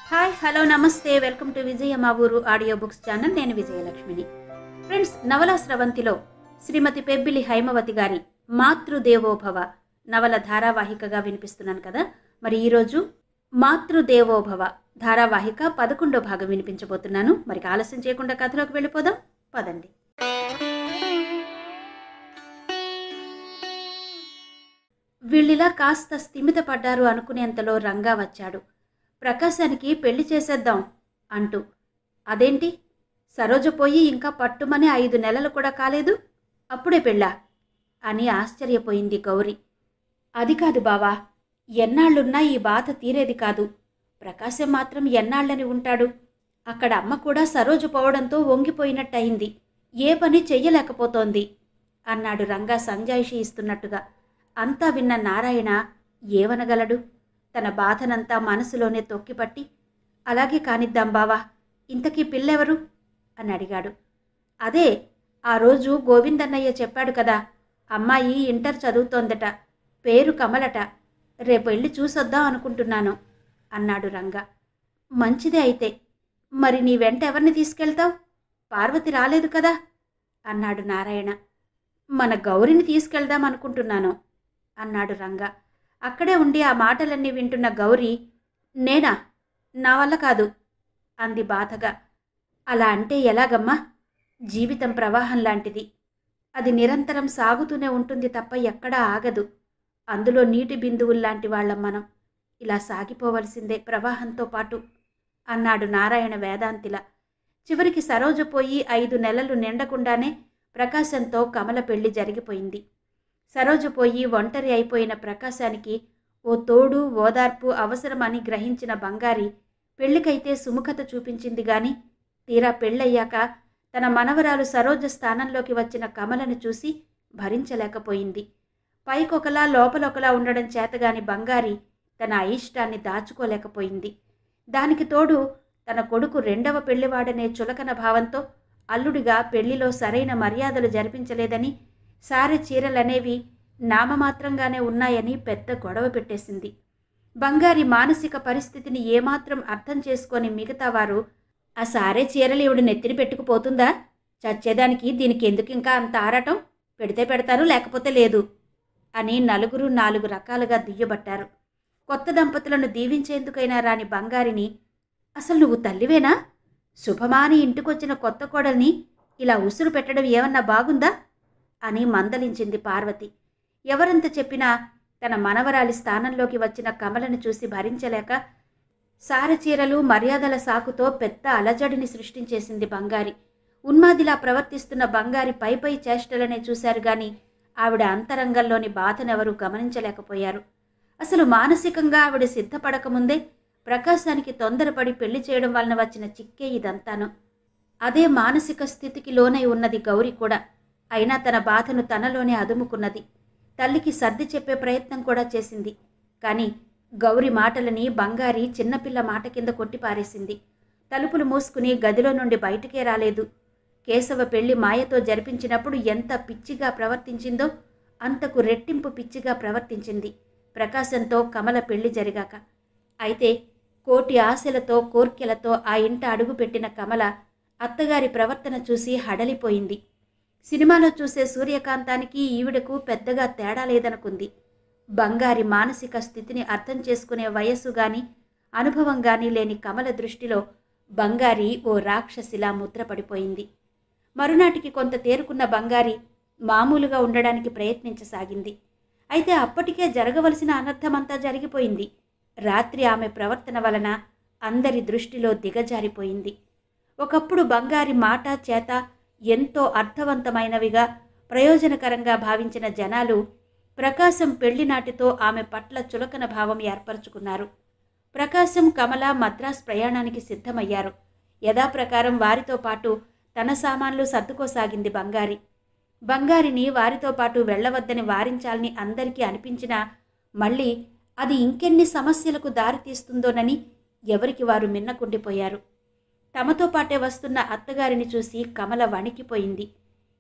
Hi hello నమస్తే welcome to విజయ మా ఊరు ఆడియో బుక్స్ ఛానల్. నేను విజయలక్ష్మిని. ఫ్రెండ్స్, నవల స్రవంతిలో శ్రీమతి పెబ్బిలి హైమవతి గారి మాతృదేవోభవ నవల ధారావాహికగా వినిపిస్తున్నాను కదా. మరి ఈరోజు మాతృదేవోభవ ధారావాహిక 11వ భాగం వినిపించబోతున్నాను. మరి ఆలస్యం చేయకుండా కథలోకి వెళ్ళిపోదాం పదండి. వీళ్ళిలా కాస్త స్థిమిత పడ్డారు అనుకునేంతలో రంగా వచ్చాడు. ప్రకాశానికి పెళ్లి చేసేద్దాం అంటూ. అదేంటి, సరోజ పోయి ఇంకా పట్టుమని 5 నెలలు కూడా కాలేదు, అప్పుడే పెళ్ళా అని ఆశ్చర్యపోయింది గౌరి. అది కాదు బావా, ఎన్నాళ్ళున్నా ఈ బాధ తీరేది కాదు. ప్రకాశం మాత్రం ఎన్నాళ్ళని ఉంటాడు. అక్కడ అమ్మ కూడా సరోజ పోవడంతో వంగిపోయినట్టయింది, ఏ పని చెయ్యలేకపోతోంది అన్నాడు రంగా సంజాయిషి ఇస్తున్నట్టుగా. అంతా విన్న నారాయణ ఏమనగలడు? తన బాధనంతా మనసులోనే తొక్కిపట్టి, అలాగే కానిద్దాం బావా, ఇంతకీ పిల్లెవరు అని అడిగాడు. అదే, ఆ రోజు గోవిందన్నయ్య చెప్పాడు కదా, అమ్మాయి ఇంటర్ చదువుతోందట, పేరు కమలట, రేపు వెళ్ళి చూసొద్దాం అనుకుంటున్నాను అన్నాడు రంగా. మంచిదే అయితే. మరి నీ వెంట ఎవరిని తీసుకెళ్తావు? పార్వతి రాలేదు కదా అన్నాడు నారాయణ. మన గౌరిని తీసుకెళ్దాం అనుకుంటున్నాను అన్నాడు రంగా. అక్కడే ఉండి ఆ మాటలన్నీ వింటున్న గౌరి, నేనా? నా వల్ల కాదు అంది బాధగా. అలా అంటే ఎలాగమ్మా? జీవితం ప్రవాహం లాంటిది, అది నిరంతరం సాగుతూనే ఉంటుంది తప్ప ఎక్కడా ఆగదు. అందులో నీటి బిందువుల్లాంటి వాళ్ళం మనం, ఇలా సాగిపోవలసిందే ప్రవాహంతో పాటు అన్నాడు నారాయణ వేదాంతిలా. చివరికి సరోజ పోయి 5 నెలలు నిండకుండానే ప్రకాశంతో కమల పెళ్లి జరిగిపోయింది. సరోజ పోయి ఒంటరి అయిపోయిన ప్రకాశానికి ఓ తోడు ఓదార్పు అవసరమని గ్రహించిన బంగారి పెళ్లికైతే సుముఖత చూపించింది గాని, తీరా పెళ్ళయ్యాక తన మనవరాలు సరోజ స్థానంలోకి వచ్చిన కమలను చూసి భరించలేకపోయింది. పైకొకలా లోపలొకలా ఉండడం చేతగాని బంగారి తన అయిష్టాన్ని దాచుకోలేకపోయింది. దానికి తోడు తన కొడుకు 2వ పెళ్లివాడనే చులకన భావంతో అల్లుడిగా పెళ్లిలో సరైన మర్యాదలు జరిపించలేదని, సారె చీరలనేవి నామమాత్రంగానే ఉన్నాయని పెద్ద గొడవ పెట్టేసింది. బంగారి మానసిక పరిస్థితిని ఏమాత్రం అర్థం చేసుకొని మిగతా వారు, ఆ సారే చీరలు ఇవిడు నెత్తిని పెట్టుకుపోతుందా, చచ్చేదానికి దీనికి ఎందుకు ఇంకా అంత ఆరాటం, పెడితే పెడతారు లేకపోతే లేదు అని నలుగురు 4 రకాలుగా దుయ్యబట్టారు. కొత్త దంపతులను దీవించేందుకైనా రాని బంగారిని, అసలు నువ్వు తల్లివేనా? శుభమాని ఇంటికొచ్చిన కొత్త కోడల్ని ఇలా ఉసురు పెట్టడం ఏమన్నా బాగుందా అని మందలించింది పార్వతి. ఎవరంత చెప్పినా తన మనవరాలి స్థానంలోకి వచ్చిన కమలను చూసి భరించలేక సారచీరలు మర్యాదల సాకుతో పెద్ద అలజడిని సృష్టించేసింది బంగారి. ఉన్మాదిలా ప్రవర్తిస్తున్న బంగారి పై చేష్టలనే చూశారు గాని ఆవిడ అంతరంగంలోని బాధనెవరూ గమనించలేకపోయారు. అసలు మానసికంగా ఆవిడ సిద్ధపడకముందే ప్రకాశానికి తొందరపడి పెళ్లి చేయడం వలన వచ్చిన చిక్కే ఇదంతాను. అదే మానసిక స్థితికి లోనై ఉన్నది గౌరి కూడా. అయినా తన బాధను తనలోనే అదుముకున్నది. తల్లికి సర్ది చెప్పే ప్రయత్నం కూడా చేసింది. కానీ గౌరి మాటలని బంగారి చిన్నపిల్ల మాట కింద కొట్టిపారేసింది. తలుపులు మూసుకుని గదిలో నుండి బయటికే రాలేదు. కేశవ పెళ్లి మాయతో జరిపించినప్పుడు ఎంత పిచ్చిగా ప్రవర్తించిందో అంతకు రెట్టింపు పిచ్చిగా ప్రవర్తించింది ప్రకాశంతో కమల పెళ్లి జరిగాక. అయితే కోటి ఆశలతో కోర్కెలతో ఆ ఇంట అడుగుపెట్టిన కమల అత్తగారి ప్రవర్తన చూసి హడలిపోయింది. సినిమాలో చూసే సూర్యకాంతానికి ఈవిడకు పెద్దగా తేడా లేదనుకుంది. బంగారి మానసిక స్థితిని అర్థం చేసుకునే వయస్సు గాని అనుభవం గాని లేని కమల దృష్టిలో బంగారి ఓ రాక్షసిలా ముద్రపడిపోయింది. మరునాటికి కొంత తేరుకున్న బంగారి మామూలుగా ఉండడానికి ప్రయత్నించసాగింది. అయితే అప్పటికే జరగవలసిన అనర్థమంతా జరిగిపోయింది. రాత్రి ఆమె ప్రవర్తన వలన అందరి దృష్టిలో దిగజారిపోయింది. ఒకప్పుడు బంగారి మాట చేత ఎంతో అర్థవంతమైనవిగా ప్రయోజనకరంగా భావించిన జనాలు ప్రకాశం పెళ్లినాటితో ఆమె పట్ల చులకన భావం ఏర్పరచుకున్నారు. ప్రకాశం కమల మద్రాస్ ప్రయాణానికి సిద్ధమయ్యారు. యథాప్రకారం వారితో పాటు తన సామాన్లు సర్దుకోసాగింది బంగారి. బంగారిని వారితో పాటు వెళ్లవద్దని వారించాలని అందరికీ అనిపించినా మళ్ళీ అది ఇంకెన్ని సమస్యలకు దారితీస్తుందోనని ఎవరికి వారు మిన్నకుండిపోయారు. తమతో పాటే వస్తున్న అత్తగారిని చూసి కమల వణికిపోయింది.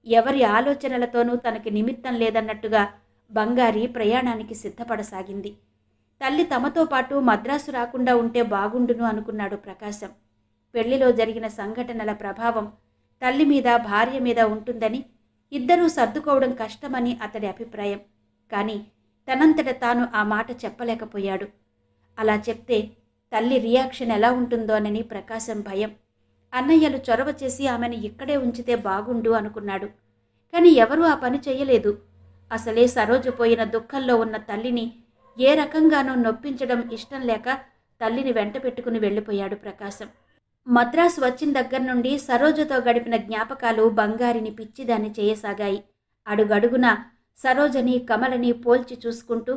ఎవరి ఆలోచనలతోనూ తనకి నిమిత్తం లేదన్నట్టుగా బంగారి ప్రయాణానికి సిద్ధపడసాగింది. తల్లి తమతో పాటు మద్రాసు రాకుండా ఉంటే బాగుండును అనుకున్నాడు ప్రకాశం. పెళ్లిలో జరిగిన సంఘటనల ప్రభావం తల్లి మీద, భార్య మీద ఉంటుందని, ఇద్దరూ సర్దుకోవడం కష్టమని అతడి అభిప్రాయం. కానీ తనంతట తాను ఆ మాట చెప్పలేకపోయాడు. అలా చెప్తే తల్లి రియాక్షన్ ఎలా ఉంటుందోనని ప్రకాశం భయం. అన్నయ్యలు చొరవ చేసి ఆమెను ఇక్కడే ఉంచితే బాగుండు అనుకున్నాడు. కానీ ఎవరూ ఆ పని చెయ్యలేదు. అసలే సరోజ పోయిన దుఃఖంలో ఉన్న తల్లిని ఏ రకంగానూ నొప్పించడం ఇష్టం లేక తల్లిని వెంట పెట్టుకుని వెళ్ళిపోయాడు ప్రకాశం. మద్రాసు వచ్చిన దగ్గర నుండి సరోజతో గడిపిన జ్ఞాపకాలు బంగారిని పిచ్చిదాన్ని చేయసాగాయి. అడుగడుగున సరోజని, కమలని పోల్చి చూసుకుంటూ,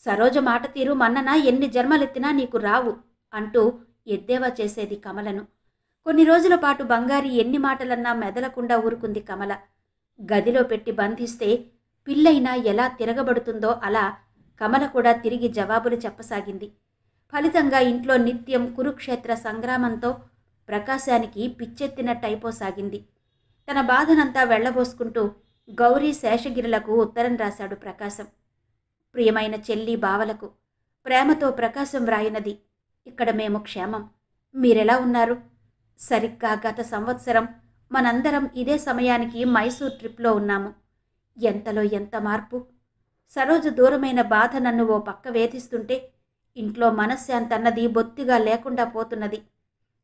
సరోజ మాట తీరు మన్ననా ఎన్ని జన్మలెత్తినా నీకు రావు అంటూ ఎద్దేవా చేసేది కమలను. కొన్ని రోజుల పాటు బంగారి ఎన్ని మాటలన్నా మెదలకుండా ఊరుకుంది కమల. గదిలో పెట్టి బంధిస్తే పిల్లైనా ఎలా తిరగబడుతుందో అలా కమల కూడా తిరిగి జవాబులు చెప్పసాగింది. ఫలితంగా ఇంట్లో నిత్యం కురుక్షేత్ర సంగ్రామంతో ప్రకాశానికి పిచ్చెత్తినట్టయిపోసాగింది. తన బాధనంతా వెళ్లబోసుకుంటూ గౌరీ, శేషగిరులకు ఉత్తరం రాశాడు ప్రకాశం. ప్రియమైన చెల్లి, బావలకు ప్రేమతో ప్రకాశం వ్రాయినది. ఇక్కడ మేము క్షేమం. మీరెలా ఉన్నారు? సరిగ్గా గత సంవత్సరం మనందరం ఇదే సమయానికి మైసూర్ ట్రిప్లో ఉన్నాము. ఎంతలో ఎంత మార్పు! సరోజ దూరమైన బాధ నన్ను ఓ పక్క వేధిస్తుంటే ఇంట్లో మనశ్శాంతన్నది బొత్తిగా లేకుండా పోతున్నది.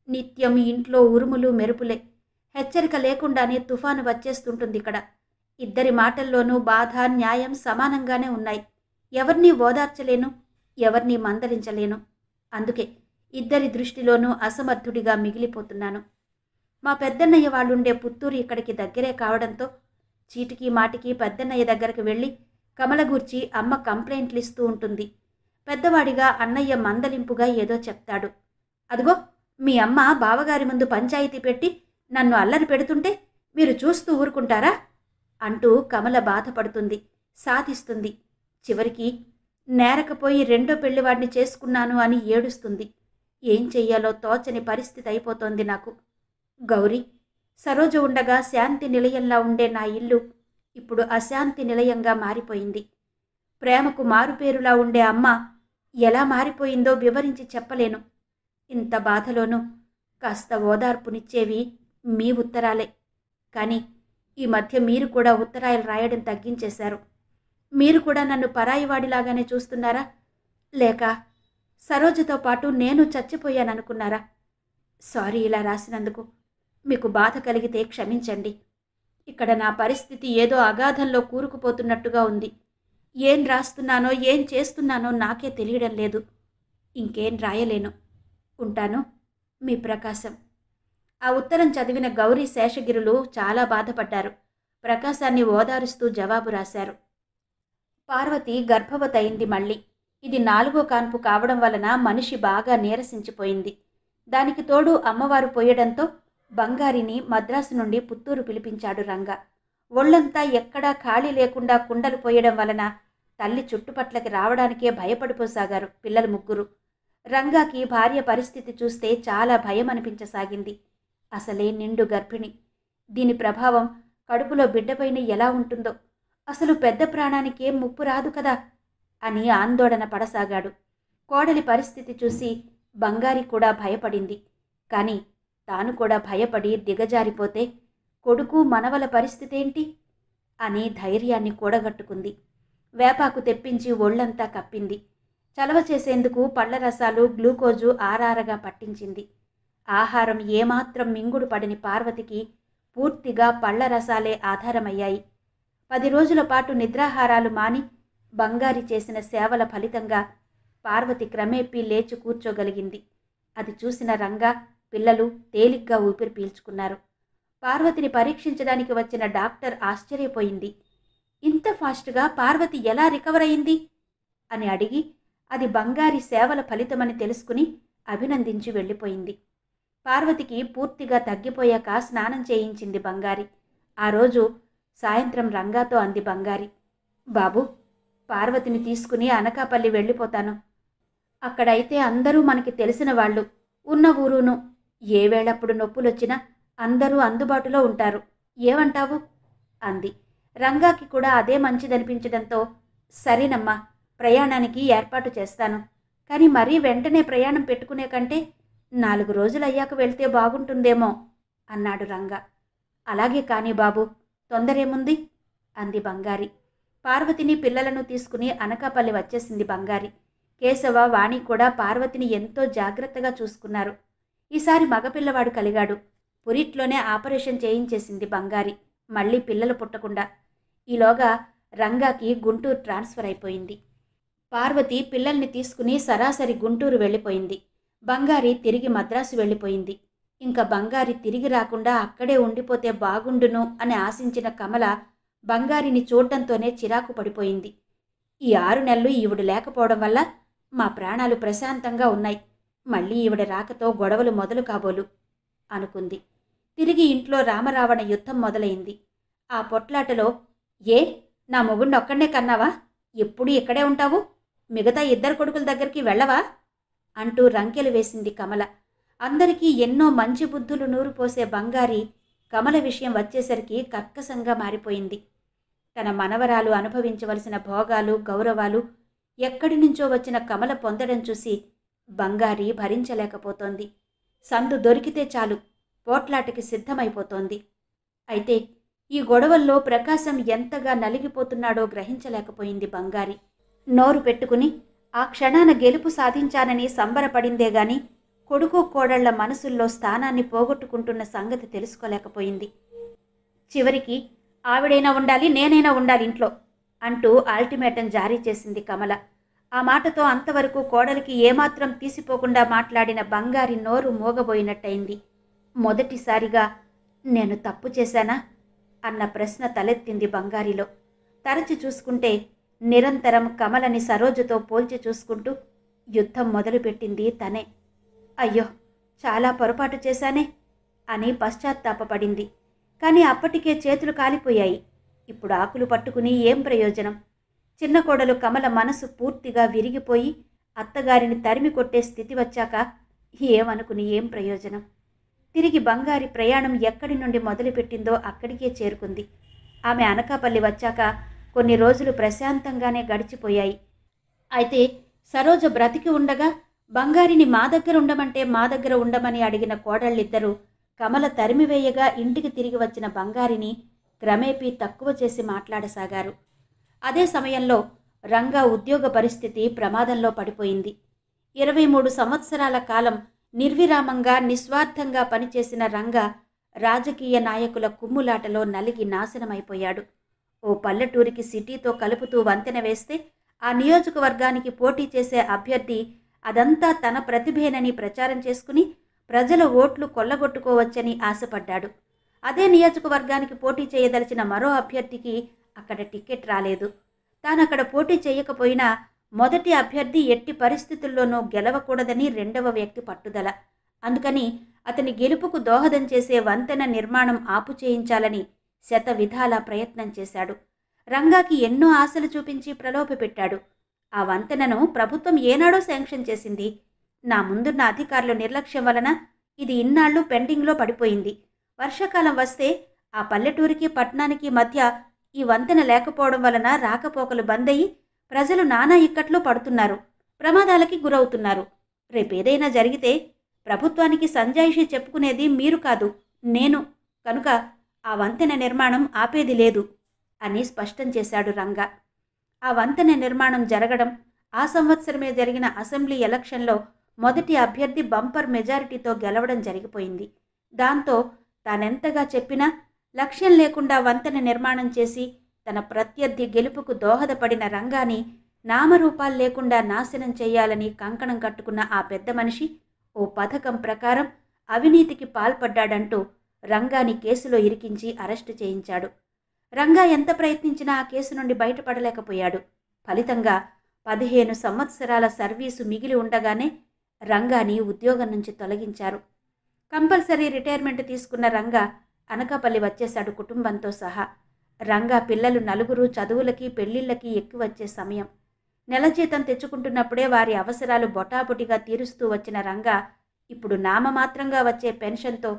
నిత్యం ఇంట్లో ఉరుములు, మెరుపులే. హెచ్చరిక లేకుండానే తుఫాను వచ్చేస్తుంటుంది ఇక్కడ. ఇద్దరి మాటల్లోనూ బాధ, న్యాయం సమానంగానే ఉన్నాయి. ఎవరినీ ఓదార్చలేను, ఎవరినీ మందలించలేను. అందుకే ఇద్దరి దృష్టిలోనూ అసమర్థుడిగా మిగిలిపోతున్నాను. మా పెద్దన్నయ్య వాళ్ళుండే పుత్తూరు ఇక్కడికి దగ్గరే కావడంతో చీటికి మాటికి పెద్దన్నయ్య దగ్గరకు వెళ్ళి కమల గూర్చి అమ్మ కంప్లైంట్లు ఇస్తూ ఉంటుంది. పెద్దవాడిగా అన్నయ్య మందలింపుగా ఏదో చెప్తాడు. అదిగో మీ అమ్మ బావగారి ముందు పంచాయతీ పెట్టి నన్ను అల్లరి పెడుతుంటే మీరు చూస్తూ ఊరుకుంటారా అంటూ కమల బాధపడుతుంది, సాధిస్తుంది. చివరికి నేరకపోయి రెండో పెళ్లివాడిని చేసుకున్నాను అని ఏడుస్తుంది. ఏం చెయ్యాలో తోచని పరిస్థితి అయిపోతోంది నాకు. గౌరీ, సరోజ ఉండగా శాంతి నిలయంలా ఉండే నా ఇల్లు ఇప్పుడు అశాంతి నిలయంగా మారిపోయింది. ప్రేమకు మారుపేరులా ఉండే అమ్మ ఎలా మారిపోయిందో వివరించి చెప్పలేను. ఇంత బాధలోనూ కాస్త ఓదార్పునిచ్చేవి మీ ఉత్తరాలే. కానీ ఈ మధ్య మీరు కూడా ఉత్తరాలు రాయడం తగ్గించేశారు. మీరు కూడా నన్ను పరాయివాడిలాగానే చూస్తున్నారా? లేక సరోజతో పాటు నేను చచ్చిపోయాననుకున్నారా? సారీ ఇలా రాసినందుకు. మీకు బాధ కలిగితే క్షమించండి. ఇక్కడ నా పరిస్థితి ఏదో అగాధంలో కూరుకుపోతున్నట్టుగా ఉంది. ఏం రాస్తున్నానో, ఏం చేస్తున్నానో నాకే తెలియడం లేదు. ఇంకేం రాయలేను. ఉంటాను, మీ ప్రకాశం. ఆ ఉత్తరం చదివిన గౌరీ, శేషగిరులు చాలా బాధపడ్డారు. ప్రకాశాన్ని ఓదారుస్తూ జవాబు రాశారు. పార్వతి గర్భవతయింది మళ్ళీ. ఇది 4వ కాన్పు కావడం వలన మనిషి బాగా నీరసించిపోయింది. దానికి తోడు అమ్మవారు పోయడంతో బంగారిని మద్రాసు నుండి పుత్తూరు పిలిపించాడు రంగ. ఒళ్లంతా ఎక్కడా ఖాళీ లేకుండా కుండలు పోయడం వలన తల్లి చుట్టుపట్లకి రావడానికే భయపడిపోసాగారు పిల్లలు ముగ్గురు. రంగాకి భార్య పరిస్థితి చూస్తే చాలా భయం అనిపించసాగింది. అసలే నిండు గర్భిణి. దీని ప్రభావం కడుపులో బిడ్డపైన ఎలా ఉంటుందో, అసలు పెద్ద ప్రాణానికేం ముప్పు రాదు కదా అని ఆందోళన పడసాగాడు. కోడలి పరిస్థితి చూసి బంగారి కూడా భయపడింది. కానీ తాను కూడా భయపడి దిగజారిపోతే కొడుకు, మనవల పరిస్థితేంటి అని ధైర్యాన్ని కూడగట్టుకుంది. వేపాకు తెప్పించి ఒళ్లంతా కప్పింది. చలవ చేసేందుకు పళ్ల రసాలు, గ్లూకోజు ఆరారగా పట్టించింది. ఆహారం ఏమాత్రం మింగుడు పడని పార్వతికి పూర్తిగా పళ్ల రసాలే ఆధారమయ్యాయి. 10 రోజుల పాటు నిద్రాహారాలు మాని బంగారి చేసిన సేవల ఫలితంగా పార్వతి క్రమేపీ లేచి కూర్చోగలిగింది. అది చూసిన రంగా, పిల్లలు తేలిగ్గా ఊపిరి పీల్చుకున్నారు. పార్వతిని పరీక్షించడానికి వచ్చిన డాక్టర్ ఆశ్చర్యపోయింది. ఇంత ఫాస్ట్గా పార్వతి ఎలా రికవర్ అయింది అని అడిగి అది బంగారి సేవల ఫలితమని తెలుసుకుని అభినందించి వెళ్ళిపోయింది. పార్వతికి పూర్తిగా తగ్గిపోయాక స్నానం చేయించింది బంగారి. ఆ రోజు సాయంత్రం రంగాతో అంది బంగారి, బాబు, పార్వతిని తీసుకుని అనకాపల్లి వెళ్ళిపోతాను. అక్కడైతే అందరూ మనకి తెలిసిన వాళ్ళు, ఉన్న ఊరును. ఏ వేళప్పుడు నొప్పులొచ్చినా అందరూ అందుబాటులో ఉంటారు. ఏమంటావు అంది. రంగాకి కూడా అదే మంచిదనిపించడంతో సరేనమ్మా, ప్రయాణానికి ఏర్పాటు చేస్తాను. కానీ మరీ వెంటనే ప్రయాణం పెట్టుకునే కంటే 4 రోజులయ్యాక వెళ్తే బాగుంటుందేమో అన్నాడు రంగా. అలాగే కానీ బాబు, తొందరేముంది అంది బంగారి. పార్వతిని పిల్లలను తీసుకుని అనకాపల్లి వచ్చేసింది బంగారి. కేశవ, వాణి కూడా పార్వతిని ఎంతో జాగ్రత్తగా చూసుకున్నారు. ఈసారి మగపిల్లవాడు కలిగాడు. పురిట్లోనే ఆపరేషన్ చేయించేసింది బంగారి, మళ్ళీ పిల్లలు పుట్టకుండా. ఈలోగా రంగాకి గుంటూరు ట్రాన్స్ఫర్ అయిపోయింది. పార్వతి పిల్లల్ని తీసుకుని సరాసరి గుంటూరు వెళ్ళిపోయింది. బంగారి తిరిగి మద్రాసు వెళ్ళిపోయింది. ఇంకా బంగారి తిరిగి రాకుండా అక్కడే ఉండిపోతే బాగుండును అని ఆశించిన కమల బంగారిని చూడ్డంతోనే చిరాకు పడిపోయింది. ఈ 6 నెలలు ఈవిడ లేకపోవడం వల్ల మా ప్రాణాలు ప్రశాంతంగా ఉన్నాయి. మళ్ళీ ఈవిడ రాకతో గొడవలు మొదలు కాబోలు అనుకుంది. తిరిగి ఇంట్లో రామరావణ యుద్ధం మొదలైంది. ఆ పొట్లాటలో, ఏ నా మొగుణ్ణొక్కడే కన్నావా? ఎప్పుడు ఇక్కడే ఉంటావు? మిగతా 2 కొడుకుల దగ్గరికి వెళ్ళవా అంటూ రంకెలు వేసింది కమల. అందరికీ ఎన్నో మంచి బుద్ధులు నూరుపోసే బంగారి కమల విషయం వచ్చేసరికి కర్కశంగా మారిపోయింది. తన మనవరాలు అనుభవించవలసిన భోగాలు, గౌరవాలు ఎక్కడి నుంచో వచ్చిన కమల పొందడం చూసి బంగారి భరించలేకపోతోంది. సందు దొరికితే చాలు పోట్లాటకి సిద్ధమైపోతోంది. అయితే ఈ గొడవల్లో ప్రకాశం ఎంతగా నలిగిపోతున్నాడో గ్రహించలేకపోయింది బంగారి. నోరు పెట్టుకుని ఆ క్షణాన గెలుపు సాధించానని సంబరపడిందే గాని కొడుకు కోడళ్ల మనసుల్లో స్థానాన్ని పోగొట్టుకుంటున్న సంగతి తెలుసుకోలేకపోయింది. చివరికి ఆవిడైనా ఉండాలి, నేనైనా ఉండాలి ఇంట్లో అంటూ అల్టిమేటం జారీ చేసింది కమల. ఆ మాటతో అంతవరకు కోడలికి ఏమాత్రం తీసిపోకుండా మాట్లాడిన బంగారి నోరు మూగబోయినట్టయింది. మొదటిసారిగా నేను తప్పు చేశానా అన్న ప్రశ్న తలెత్తింది బంగారిలో. తరచి చూసుకుంటే నిరంతరం కమలని సరోజతో పోల్చి చూసుకుంటూ యుద్ధం మొదలుపెట్టింది తనే. అయ్యో, చాలా పొరపాటు చేశానే అని పశ్చాత్తాపపడింది. కానీ అప్పటికే చేతులు కాలిపోయాయి. ఇప్పుడు ఆకులు పట్టుకుని ఏం ప్రయోజనం? చిన్న కోడలు కమల మనసు పూర్తిగా విరిగిపోయి అత్తగారిని తరిమి కొట్టే స్థితి వచ్చాక ఏమనుకుని ఏం ప్రయోజనం? తిరిగి బంగారి ప్రయాణం ఎక్కడి నుండి మొదలుపెట్టిందో అక్కడికే చేరుకుంది. ఆమె అనకాపల్లి వచ్చాక కొన్ని రోజులు ప్రశాంతంగానే గడిచిపోయాయి. అయితే సరోజ బ్రతికి ఉండగా బంగారిని మా దగ్గర ఉండమంటే మా దగ్గర ఉండమని అడిగిన కోడళ్ళిద్దరూ కమల తరిమివేయగా ఇంటికి తిరిగి వచ్చిన బంగారిని క్రమేపీ తక్కువ చేసి మాట్లాడసాగారు. అదే సమయంలో రంగా ఉద్యోగ పరిస్థితి ప్రమాదంలో పడిపోయింది. 23 సంవత్సరాల కాలం నిర్విరామంగా నిస్వార్థంగా పనిచేసిన రంగా రాజకీయ నాయకుల కుమ్ములాటలో నలిగి నాశనమైపోయాడు. ఓ పల్లెటూరికి సిటీతో కలుపుతూ వంతెన వేస్తే ఆ నియోజకవర్గానికి పోటీ చేసే అభ్యర్థి అదంతా తన ప్రతిభేనని ప్రచారం చేసుకుని ప్రజల ఓట్లు కొల్లగొట్టుకోవచ్చని ఆశపడ్డాడు. అదే నియోజకవర్గానికి పోటీ చేయదలిచిన మరో అభ్యర్థికి అక్కడ టికెట్ రాలేదు. తానక్కడ పోటీ చేయకపోయినా మొదటి అభ్యర్థి ఎట్టి పరిస్థితుల్లోనూ గెలవకూడదని రెండవ వ్యక్తి పట్టుదల. అందుకని అతని గెలుపుకు దోహదం చేసే వంతెన నిర్మాణం ఆపు చేయించాలని శతవిధాలా ప్రయత్నం చేశాడు. రంగాకి ఎన్నో ఆశలు చూపించి ప్రలోభపెట్టాడు. ఆ వంతెనను ప్రభుత్వం ఏనాడో శాంక్షన్ చేసింది. నా ముందున్న అధికారుల నిర్లక్ష్యం వలన ఇది ఇన్నాళ్లు పెండింగ్లో పడిపోయింది. వర్షాకాలం వస్తే ఆ పల్లెటూరికి పట్టణానికి మధ్య ఈ వంతెన లేకపోవడం వలన రాకపోకలు బందయ్యి ప్రజలు నానా ఇక్కట్లో పడుతున్నారు, ప్రమాదాలకి గురవుతున్నారు. రేపేదైనా జరిగితే ప్రభుత్వానికి సంజాయిషి చెప్పుకునేది మీరు కాదు, నేను. కనుక ఆ వంతెన నిర్మాణం ఆపేది లేదు అని స్పష్టం చేశాడు రంగా. ఆ వంతెన నిర్మాణం జరగడం, ఆ సంవత్సరమే జరిగిన అసెంబ్లీ ఎలక్షన్లో మొదటి అభ్యర్థి బంపర్ మెజారిటీతో గెలవడం జరిగిపోయింది. దాంతో తానెంతగా చెప్పినా లక్ష్యం లేకుండా వంతెన నిర్మాణం చేసి తన ప్రత్యర్థి గెలుపుకు దోహదపడిన రంగాని నామరూపాలు లేకుండా నాశనం చేయాలని కంకణం కట్టుకున్న ఆ పెద్ద మనిషి ఓ పథకం ప్రకారం అవినీతికి పాల్పడ్డాడంటూ రంగాని కేసులో ఇరికించి అరెస్టు చేయించాడు. రంగా ఎంత ప్రయత్నించినా ఆ కేసు నుండి బయటపడలేకపోయాడు. ఫలితంగా 15 సంవత్సరాల సర్వీసు మిగిలి ఉండగానే రంగాని ఉద్యోగం నుంచి తొలగించారు. కంపల్సరీ రిటైర్మెంట్ తీసుకున్న రంగా అనకాపల్లి వచ్చేశాడు కుటుంబంతో సహా. రంగా పిల్లలు 4 చదువులకి పెళ్లిళ్ళకి ఎక్కి వచ్చే సమయం. నెల జీతం తెచ్చుకుంటున్నప్పుడే వారి అవసరాలు బొటాబొటిగా తీరుస్తూ వచ్చిన రంగా ఇప్పుడు నామమాత్రంగా వచ్చే పెన్షన్తో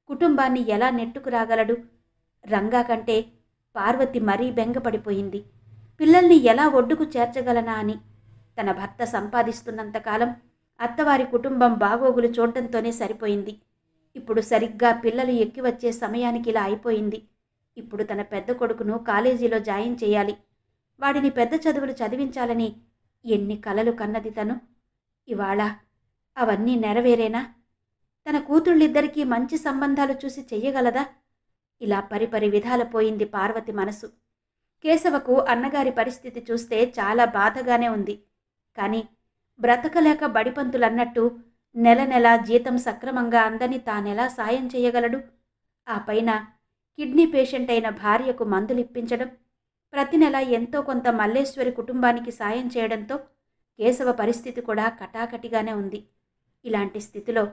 కుటుంబాన్ని ఎలా నెట్టుకురాగలడు? రంగా కంటే పార్వతి మరీ బెంగపడిపోయింది. పిల్లల్ని ఎలా ఒడ్డుకు చేర్చగలనా అని. తన భర్త సంపాదిస్తున్నంతకాలం అత్తవారి కుటుంబం బాగోగులు చూడటంతోనే సరిపోయింది. ఇప్పుడు సరిగ్గా పిల్లలు ఎక్కి వచ్చే సమయానికి ఇలా అయిపోయింది. ఇప్పుడు తన పెద్ద కొడుకును కాలేజీలో జాయిన్ చేయాలి. వాడిని పెద్ద చదువులు చదివించాలని ఎన్ని కలలు కన్నది తను. ఇవాళ అవన్నీ నెరవేరేనా? తన కూతుళ్ళిద్దరికీ మంచి సంబంధాలు చూసి చెయ్యగలదా? ఇలా పరిపరి విధాల పోయింది పార్వతి మనసు. కేశవకు అన్నగారి పరిస్థితి చూస్తే చాలా బాధగానే ఉంది. కానీ బ్రతకలేక బడిపంతులన్నట్టు నెల నెలా జీతం సక్రమంగా అందని తానెలా సాయం చేయగలడు? ఆ పైన కిడ్నీ పేషెంట్ అయిన భార్యకు మందులిప్పించడం, ప్రతి నెల ఎంతో కొంత మల్లేశ్వరి కుటుంబానికి సాయం చేయడంతో కేశవ పరిస్థితి కూడా కటాకటిగానే ఉంది. ఇలాంటి స్థితిలో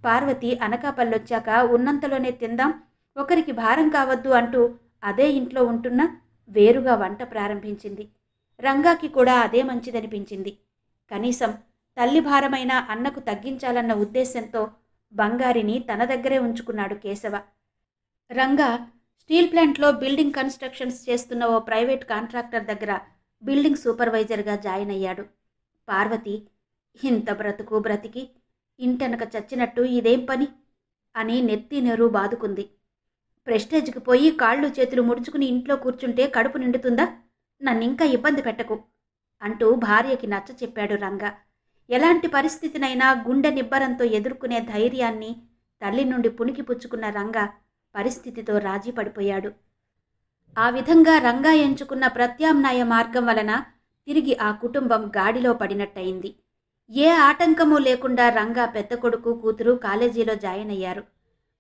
పార్వతి అనకాపల్లొచ్చాక ఉన్నంతలోనే తిందాం, ఒకరికి భారం కావద్దు అంటూ అదే ఇంట్లో ఉంటున్నా వేరుగా వంట ప్రారంభించింది. రంగాకి కూడా అదే మంచిదనిపించింది. కనీసం తల్లి భారమైన అన్నకు తగ్గించాలన్న ఉద్దేశంతో బంగారిని తన దగ్గరే ఉంచుకున్నాడు కేశవ. రంగా స్టీల్ ప్లాంట్లో బిల్డింగ్ కన్స్ట్రక్షన్స్ చేస్తున్న ఓ ప్రైవేట్ కాంట్రాక్టర్ దగ్గర బిల్డింగ్ సూపర్వైజర్గా జాయిన్ అయ్యాడు. పార్వతి ఇంత బ్రతికి ఇంటెనక చచ్చినట్టు ఇదేం పని అని నెత్తి నెరు బాదుకుంది. ప్రెస్టేజ్కి పోయి కాళ్ళు చేతులు ముడుచుకుని ఇంట్లో కూర్చుంటే కడుపు నిండుతుందా? నన్నింకా ఇబ్బంది పెట్టకు అంటూ భార్యకి నచ్చ చెప్పాడు రంగా. ఎలాంటి పరిస్థితినైనా గుండె నిబ్బరంతో ఎదుర్కొనే ధైర్యాన్ని తల్లి నుండి పుణికి పుచ్చుకున్న రంగా పరిస్థితితో రాజీ పడిపోయాడు. ఆ విధంగా రంగా ఎంచుకున్న ప్రత్యామ్నాయ మార్గం వలన తిరిగి ఆ కుటుంబం గాడిలో పడినట్టయింది. ఏ ఆటంకమూ లేకుండా రంగా పెద్ద కొడుకు కూతురు కాలేజీలో జాయిన్ అయ్యారు.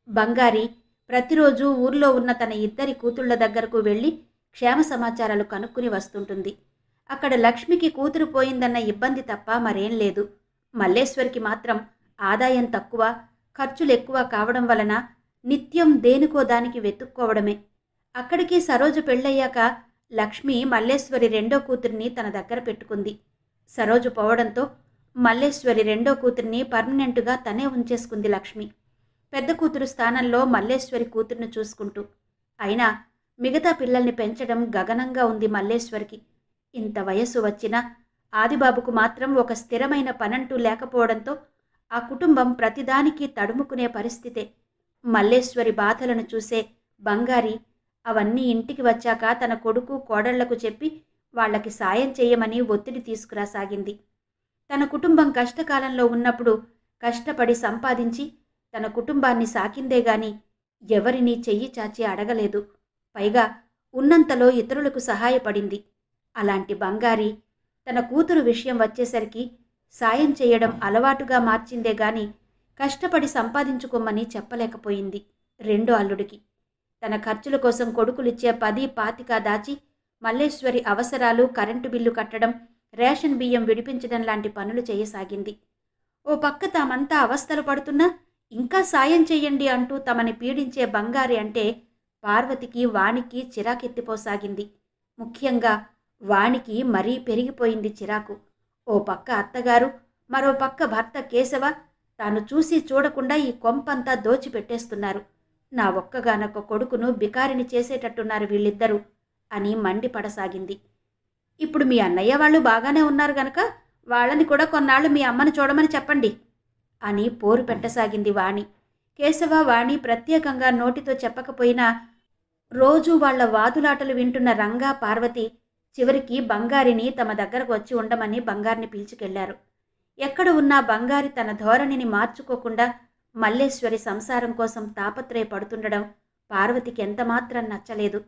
బంగారి ప్రతిరోజు ఊర్లో ఉన్న తన ఇద్దరి కూతుళ్ల దగ్గరకు వెళ్ళి క్షేమ సమాచారాలు కనుక్కుని వస్తుంటుంది. అక్కడ లక్ష్మికి కూతురు పోయిందన్న ఇబ్బంది తప్ప మరేం లేదు. మల్లేశ్వరికి మాత్రం ఆదాయం తక్కువ, ఖర్చులెక్కువ కావడం వలన నిత్యం దేనికో దానికి వెతుక్కోవడమే. అక్కడికి సరోజ పెళ్ళయ్యాక లక్ష్మి మల్లేశ్వరి రెండో కూతురిని తన దగ్గర పెట్టుకుంది. సరోజు పోవడంతో మల్లేశ్వరి రెండో కూతురిని పర్మనెంట్గా తనే ఉంచేసుకుంది లక్ష్మి, పెద్ద కూతురు స్థానంలో మల్లేశ్వరి కూతురును చూసుకుంటూ. అయినా మిగతా పిల్లల్ని పెంచడం గగనంగా ఉంది మల్లేశ్వరికి. ఇంత వయస్సు వచ్చినా ఆదిబాబుకు మాత్రం ఒక స్థిరమైన పనంటూ లేకపోవడంతో ఆ కుటుంబం ప్రతిదానికి తడుముకునే పరిస్థితే. మల్లేశ్వరి బాధలను చూసే బంగారి అవన్నీ ఇంటికి వచ్చాక తన కొడుకు కోడళ్లకు చెప్పి వాళ్లకి సాయం చేయమని ఒత్తిడి తీసుకురాసాగింది. తన కుటుంబం కష్టకాలంలో ఉన్నప్పుడు కష్టపడి సంపాదించి తన కుటుంబాన్ని సాకిందే గాని ఎవరినీ చెయ్యి చాచి అడగలేదు. పైగా ఉన్నంతలో ఇతరులకు సహాయపడింది. అలాంటి బంగారి తన కూతురు విషయం వచ్చేసరికి సాయం చేయడం అలవాటుగా మార్చిందే గాని కష్టపడి సంపాదించుకోమని చెప్పలేకపోయింది. రెండో అల్లుడికి తన ఖర్చుల కోసం కొడుకులిచ్చే 10-25 దాచి మల్లేశ్వరి అవసరాలు, కరెంటు బిల్లు కట్టడం, రేషన్ బియ్యం విడిపించడం లాంటి పనులు చేయసాగింది. ఓ పక్క తామంతా అవస్థలు పడుతున్నా ఇంకా సాయం చెయ్యండి అంటూ తమని పీడించే బంగారి అంటే పార్వతికి వాణికి చిరాకెత్తిపోసాగింది. ముఖ్యంగా వాణికి మరీ పెరిగిపోయింది చిరాకు. ఓ పక్క అత్తగారు, మరో పక్క భర్త కేశవ తాను చూసి చూడకుండా ఈ కొంపంతా దోచిపెట్టేస్తున్నారు. నా ఒక్కగానొక్క కొడుకును బికారిని చేసేటట్టున్నారు వీళ్ళిద్దరూ అని మండిపడసాగింది. ఇప్పుడు మీ అన్నయ్య వాళ్ళు బాగానే ఉన్నారు గనక వాళ్ళని కూడా కొన్నాళ్ళు మీ అమ్మని చూడమని చెప్పండి అని పోరు పెట్టసాగింది వాణి. కేశవ, వాణి ప్రత్యేకంగా నోటితో చెప్పకపోయినా రోజూ వాళ్ల వాదులాటలు వింటున్న రంగా, పార్వతి చివరికి బంగారిని తమ దగ్గరకు వచ్చి ఉండమని బంగారిని పిలిచికెళ్లారు. ఎక్కడ ఉన్నా బంగారి తన ధోరణిని మార్చుకోకుండా మల్లేశ్వరి సంసారం కోసం తాపత్రయపడుతుండడం పార్వతికి ఎంతమాత్రం నచ్చలేదు.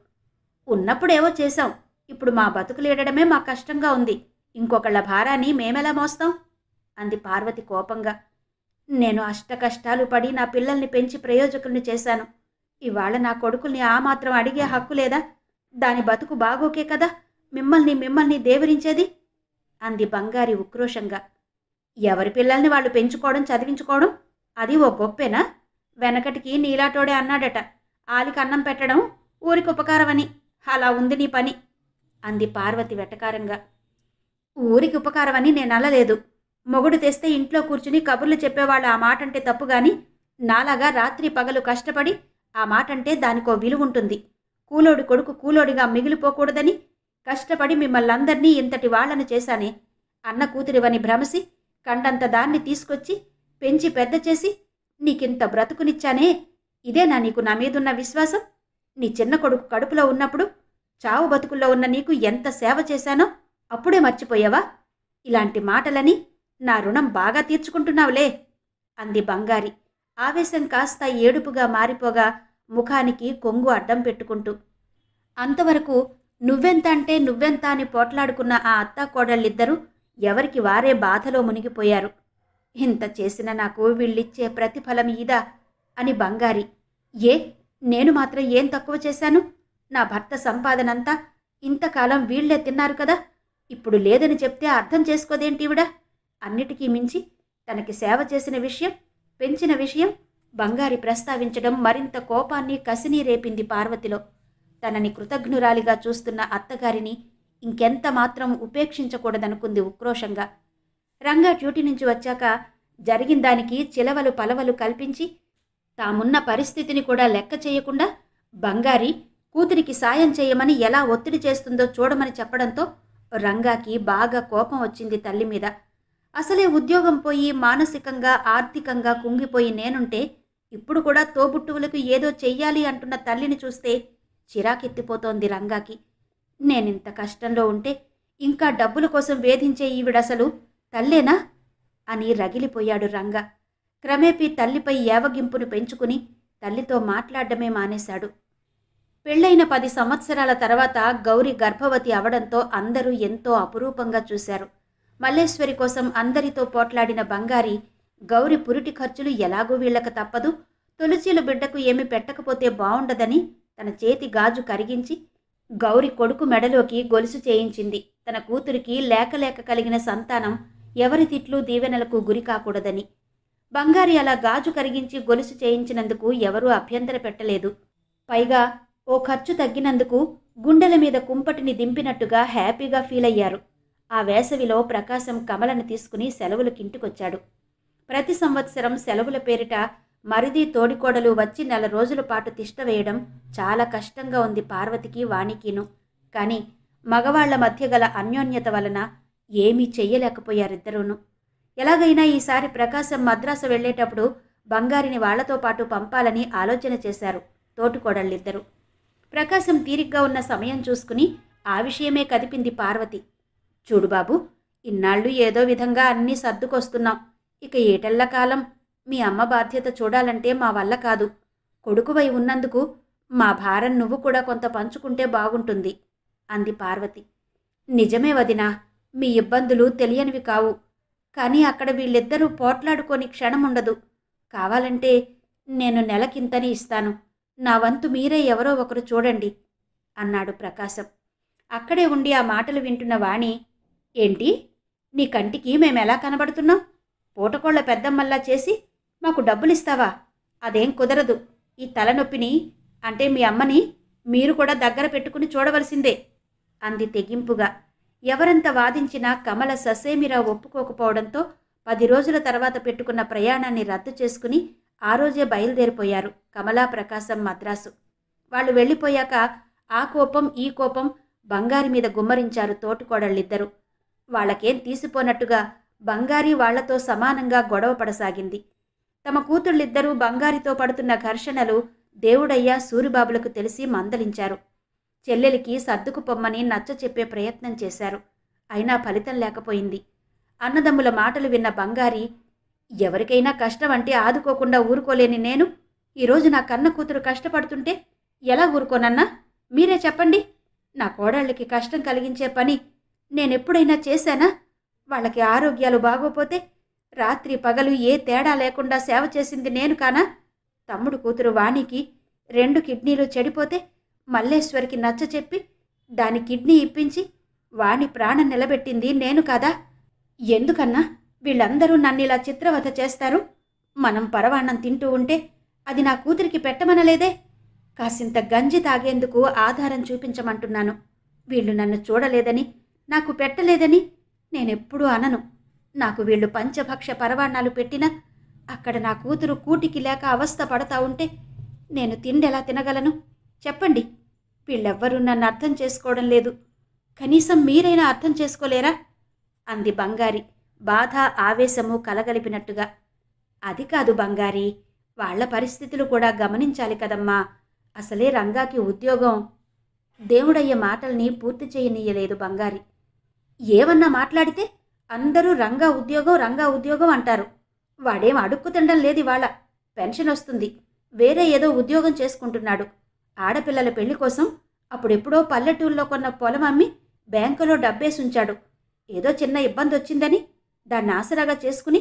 ఉన్నప్పుడేవో చేశాం, ఇప్పుడు మా బతుకులేడడమే మా కష్టంగా ఉంది, ఇంకొకళ్ళ భారాన్ని మేమెలా మోస్తాం అంది పార్వతి కోపంగా. నేను అష్టకష్టాలు పడి నా పిల్లల్ని పెంచి ప్రయోజకుల్ని చేశాను. ఇవాళ నా కొడుకుల్ని ఆ మాత్రం అడిగే హక్కు లేదా? దాని బతుకు బాగోకే కదా మిమ్మల్ని దేవరించేది అంది బంగారి ఉక్రోషంగా. ఎవరి పిల్లల్ని వాళ్ళు పెంచుకోవడం, చదివించుకోవడం అది ఓ గొప్పేనా? వెనకటికి నీలాటోడే అన్నాడట, ఆలికి అన్నం పెట్టడం ఊరికి ఉపకారమని. అలా ఉంది నీ పని అంది పార్వతి వెటకారంగా. ఊరికి ఉపకారమని నేను అనలేదు. మొగుడు తెస్తే ఇంట్లో కూర్చుని కబుర్లు చెప్పేవాళ్ళు ఆ మాటంటే తప్పుగాని, నాలాగా రాత్రి పగలు కష్టపడి ఆ మాటంటే దానికో విలువుంటుంది. కూలోడి కొడుకు కూలోడిగా మిగిలిపోకూడదని కష్టపడి మిమ్మల్నందర్నీ ఇంతటి వాళ్లను చేశానే. అన్న కూతురివని భ్రమసి కండంత దాన్ని తీసుకొచ్చి పెంచి పెద్ద చేసి నీకింత బ్రతుకునిచ్చానే. ఇదేనా నీకు నా మీదున్న విశ్వాసం? నీ చిన్న కొడుకు కడుపులో ఉన్నప్పుడు చావు బతుకుల్లో ఉన్న నీకు ఎంత సేవ చేశానో అప్పుడే మర్చిపోయావా? ఇలాంటి మాటలని నా రుణం బాగా తీర్చుకుంటున్నావులే అంది బంగారి ఆవేశం కాస్త ఏడుపుగా మారిపోగా ముఖానికి కొంగు అడ్డం పెట్టుకుంటూ. అంతవరకు నువ్వెంత అంటే నువ్వెంత అని పోట్లాడుకున్న ఆ అత్తాకోడళ్ళిద్దరూ ఎవరికి వారే బాధలో మునిగిపోయారు. ఇంత చేసిన నాకు వీళ్ళిచ్చే ప్రతిఫలం ఇదా అని బంగారి. ఏ నేను మాత్రం ఏం తక్కువ చేశాను? నా భర్త సంపాదనంతా ఇంతకాలం వీళ్లే తిన్నారు కదా, ఇప్పుడు లేదని చెప్తే అర్థం చేసుకోదేంటివిడా? అన్నిటికీ మించి తనకి సేవ చేసిన విషయం, పెంచిన విషయం బంగారి ప్రస్తావించడం మరింత కోపాన్ని కసిని రేపింది పార్వతిలో. తనని కృతజ్ఞురాలిగా చూస్తున్న అత్తగారిని ఇంకెంత మాత్రం ఉపేక్షించకూడదనుకుంది ఉక్రోషంగా. రంగా డ్యూటీ నుంచి వచ్చాక జరిగిన దానికి చిలవలు పలవలు కల్పించి తామున్న పరిస్థితిని కూడా లెక్క చేయకుండా బంగారి కూతురికి సాయం చేయమని ఎలా ఒత్తిడి చేస్తుందో చూడమని చెప్పడంతో రంగాకి బాగా కోపం వచ్చింది తల్లి మీద. అసలే ఉద్యోగం పోయి మానసికంగా ఆర్థికంగా కుంగిపోయి నేనుంటే ఇప్పుడు కూడా తోబుట్టువులకు ఏదో చెయ్యాలి అంటున్న తల్లిని చూస్తే చిరాకెత్తిపోతోంది రంగాకి. నేనింత కష్టంలో ఉంటే ఇంకా డబ్బుల కోసం వేధించే ఈవిడసలు తల్లేనా అని రగిలిపోయాడు రంగా. క్రమేపీ తల్లిపై ఏవగింపును పెంచుకుని తల్లితో మాట్లాడడమే మానేశాడు. పెళ్లైన 10 సంవత్సరాల తర్వాత గౌరి గర్భవతి అవడంతో అందరూ ఎంతో అపురూపంగా చూశారు. మల్లేశ్వరి కోసం అందరితో పోట్లాడిన బంగారి గౌరి పురిటి ఖర్చులు ఎలాగూ వీళ్లకు తప్పదు, తొలిచీల బిడ్డకు ఏమి పెట్టకపోతే బావుండదని తన చేతి గాజు కరిగించి గౌరి కొడుకు మెడలోకి గొలుసు చేయించింది. తన కూతురికి లేక కలిగిన సంతానం ఎవరి తిట్లు దీవెనలకు గురి కాకూడదని. బంగారి అలా గాజు కరిగించి గొలుసు చేయించినందుకు ఎవరూ అభ్యంతర పెట్టలేదు. పైగా ఓ ఖర్చు తగ్గినందుకు గుండెల మీద కుంపటిని దింపినట్టుగా హ్యాపీగా ఫీల్ అయ్యారు. ఆ వేసవిలో ప్రకాశం కమలను తీసుకుని సెలవులకింటికొచ్చాడు. ప్రతి సంవత్సరం సెలవుల పేరిట మరిది తోడికోడలు వచ్చి 4 రోజుల పాటు తిష్ట వేయడం చాలా కష్టంగా ఉంది పార్వతికి వాణికిను. కానీ మగవాళ్ల మధ్య గల అన్యోన్యత వలన ఏమీ చెయ్యలేకపోయారిద్దరూను. ఎలాగైనా ఈసారి ప్రకాశం మద్రాసు వెళ్లేటప్పుడు బంగారిని వాళ్లతో పాటు పంపాలని ఆలోచన చేశారు తోటికోడళ్ళిద్దరూ. ప్రకాశం తీరిగ్గా ఉన్న సమయం చూసుకుని ఆ విషయమే కదిపింది పార్వతి. చూడు బాబు, ఇన్నాళ్ళు ఏదో విధంగా అన్నీ సర్దుకొస్తున్నాం. ఇక ఏటెళ్ల కాలం మీ అమ్మ బాధ్యత చూడాలంటే మా వల్ల కాదు. కొడుకువై ఉన్నందుకు మా భారం నువ్వు కూడా కొంత పంచుకుంటే బాగుంటుంది అంది పార్వతి. నిజమే వదినా, మీ ఇబ్బందులు తెలియనివి కావు. కానీ అక్కడ వీళ్ళిద్దరూ పోట్లాడుకొని క్షణముండదు. కావాలంటే నేను నెలకింతని ఇస్తాను. నా వంతు మీరే ఎవరో ఒకరు చూడండి అన్నాడు ప్రకాశం. అక్కడే ఉండి ఆ మాటలు వింటున్న వాణి, ఏంటి నీ కంటికి మేమెలా కనబడుతున్నాం? పూటకోళ్ల పెద్దమ్మల్లా చేసి మాకు డబ్బులిస్తావా? అదేం కుదరదు. ఈ తలనొప్పిని అంటే మీ అమ్మని మీరు కూడా దగ్గర పెట్టుకుని చూడవలసిందే అంది తెగింపుగా. ఎవరంత వాదించినా కమల ససేమిరా ఒప్పుకోకపోవడంతో 10 రోజుల తర్వాత పెట్టుకున్న ప్రయాణాన్ని రద్దు చేసుకుని ఆ రోజే బయలుదేరిపోయారు కమలా ప్రకాశం మద్రాసు. వాళ్ళు వెళ్ళిపోయాక ఆ కోపం ఈ కోపం బంగారి మీద గుమ్మరించారు తోటికోడళ్ళిద్దరూ. వాళ్ళకేం తీసిపోనట్టుగా బంగారి వాళ్లతో సమానంగా గొడవ పడసాగింది. తమ కూతుళ్ళిద్దరూ బంగారితో పడుతున్న ఘర్షణలు దేవుడయ్య సూరిబాబులకు తెలిసి మందలించారు. చెల్లెలికి సర్దుకుపొమ్మని నచ్చ చెప్పే ప్రయత్నం చేశారు. అయినా ఫలితం లేకపోయింది. అన్నదమ్ముల మాటలు విన్న బంగారి, ఎవరికైనా కష్టం అంటే ఆదుకోకుండా ఊరుకోలేని నేను ఈరోజు నా కన్న కూతురు కష్టపడుతుంటే ఎలా ఊరుకోనన్నా? మీరే చెప్పండి. నా కోడళ్ళకి కష్టం కలిగించే పని నేనెప్పుడైనా చేశానా? వాళ్ళకి ఆరోగ్యాలు బాగోపోతే రాత్రి పగలు ఏ తేడా లేకుండా సేవ చేసింది నేను కానా? తమ్ముడు కూతురు వాణికి 2 కిడ్నీలు చెడిపోతే మల్లేశ్వరికి నచ్చ చెప్పి దాని కిడ్నీ ఇప్పించి వాణి ప్రాణం నిలబెట్టింది నేను కాదా? ఎందుకన్నా వీళ్ళందరూ నన్నిలా చిత్రవధ చేస్తారు? మనం పరవాణం తింటూ ఉంటే అది నా కూతురికి పెట్టమనలేదే? కాసింత గంజి తాగేందుకు ఆధారం చూపించమంటున్నాను. వీళ్ళు నన్ను చూడలేదని, నాకు పెట్టలేదని నేనెప్పుడూ అనను. నాకు వీళ్ళు పంచభక్ష పరవాణాలు పెట్టినా అక్కడ నా కూతురు కూటికి లేక అవస్థ పడతా ఉంటే నేను తిండెలా తినగలను? చెప్పండి. వీళ్ళెవ్వరూ నన్ను అర్థం చేసుకోవడం లేదు. కనీసం మీరైనా అర్థం చేసుకోలేరా అంది బంగారి బాధ ఆవేశము కలగలిపినట్టుగా. అది కాదు బంగారి, వాళ్ల పరిస్థితులు కూడా గమనించాలి కదమ్మా. అసలే రంగాకి ఉద్యోగం. దేవుడయ్య మాటల్ని పూర్తి చేయనీయలేదు బంగారి. ఏమన్నా మాట్లాడితే అందరూ రంగా ఉద్యోగం అంటారు. వాడేం అడుక్కు తినడం లేదు. ఇవాళ పెన్షన్ వస్తుంది, వేరే ఏదో ఉద్యోగం చేసుకుంటున్నాడు. ఆడపిల్లల పెళ్లి కోసం అప్పుడెప్పుడో పల్లెటూరులో కొన్న పొలం అమ్మి బ్యాంకులో డబ్బేసుంచాడు. ఏదో చిన్న ఇబ్బంది వచ్చిందని దాన్ని ఆసరాగా చేసుకుని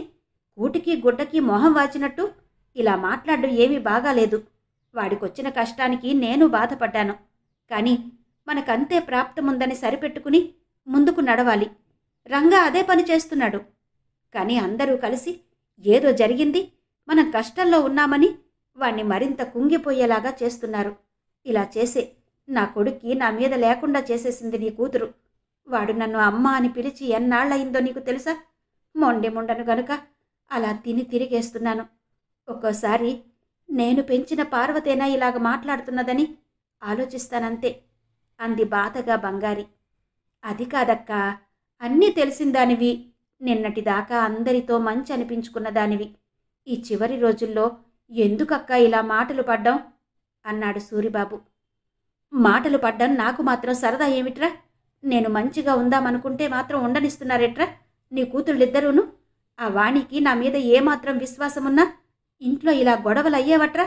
కూటికి గుడ్డకి మొహం వాచినట్టు ఇలా మాట్లాడడం ఏమీ బాగాలేదు. వాడికొచ్చిన కష్టానికి నేను బాధపడ్డాను. కానీ మనకంతే ప్రాప్తముందని సరిపెట్టుకుని ముందుకు నడవాలి. రంగా అదే పని చేస్తున్నాడు. కానీ అందరూ కలిసి ఏదో జరిగింది, మనం కష్టంలో ఉన్నామని వాణ్ణి మరింత కుంగిపోయేలాగా చేస్తున్నారు. ఇలా చేసే నా కొడుక్కి నా మీద లేకుండా చేసేసింది నీ కూతురు. వాడు నన్ను అమ్మ అని పిలిచి ఎన్నాళ్ళయిందో నీకు తెలుసా? మొండెముండను గనుక అలా తిని తిరిగేస్తున్నాను. ఒక్కోసారి నేను పెంచిన పార్వతేనా ఇలాగ మాట్లాడుతున్నదని ఆలోచిస్తానంతే అంది బాధగా బంగారి. అది కాదక్కా, అన్నీ తెలిసిందానివి, నిన్నటిదాకా అందరితో మంచి అనిపించుకున్న దానివి. ఈ చివరి రోజుల్లో ఎందుకక్కా ఇలా మాటలు పడ్డాం అన్నాడు సూరిబాబు. మాటలు పడ్డం నాకు మాత్రం సరదా ఏమిట్రా? నేను మంచిగా ఉందామనుకుంటే మాత్రం ఉండనిస్తున్నారేట్రా నీ కూతుళ్ళిద్దరూను? ఆ వాణికి నా మీద ఏమాత్రం విశ్వాసమున్నా ఇంట్లో ఇలా గొడవలయ్యేవట్రా?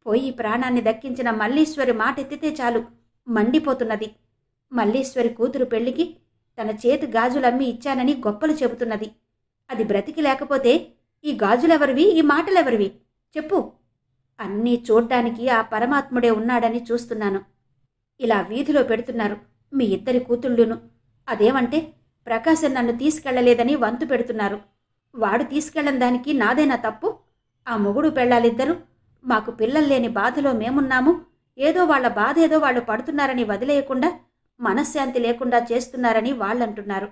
పోయి ప్రాణాన్ని దక్కించిన మల్లీశ్వరి మాట ఎత్తితే చాలు మండిపోతున్నది. మల్లీశ్వరి కూతురు పెళ్లికి తన చేతి గాజులమ్మి ఇచ్చానని గొప్పలు చెబుతున్నది. అది బ్రతికి లేకపోతే ఈ గాజులెవరివి, ఈ మాటలెవరివి చెప్పు? అన్నీ చూడ్డానికి ఆ పరమాత్ముడే ఉన్నాడని చూస్తున్నాను. ఇలా వీధిలో పెడుతున్నారు మీ ఇద్దరి కూతుళ్ళును. అదేమంటే ప్రకాశం నన్ను తీసుకెళ్లలేదని వంతు పెడుతున్నారు. వాడు తీసుకెళ్లని దానికి నాదేనా తప్పు? ఆ మొగుడు పెళ్ళాలిద్దరూ మాకు పిల్లల్లేని బాధలో మేమున్నాము, ఏదో వాళ్ల బాధ ఏదో వాళ్ళు పడుతున్నారని వదిలేయకుండా మనశ్శాంతి లేకుండా చేస్తున్నారని వాళ్ళంటున్నారు.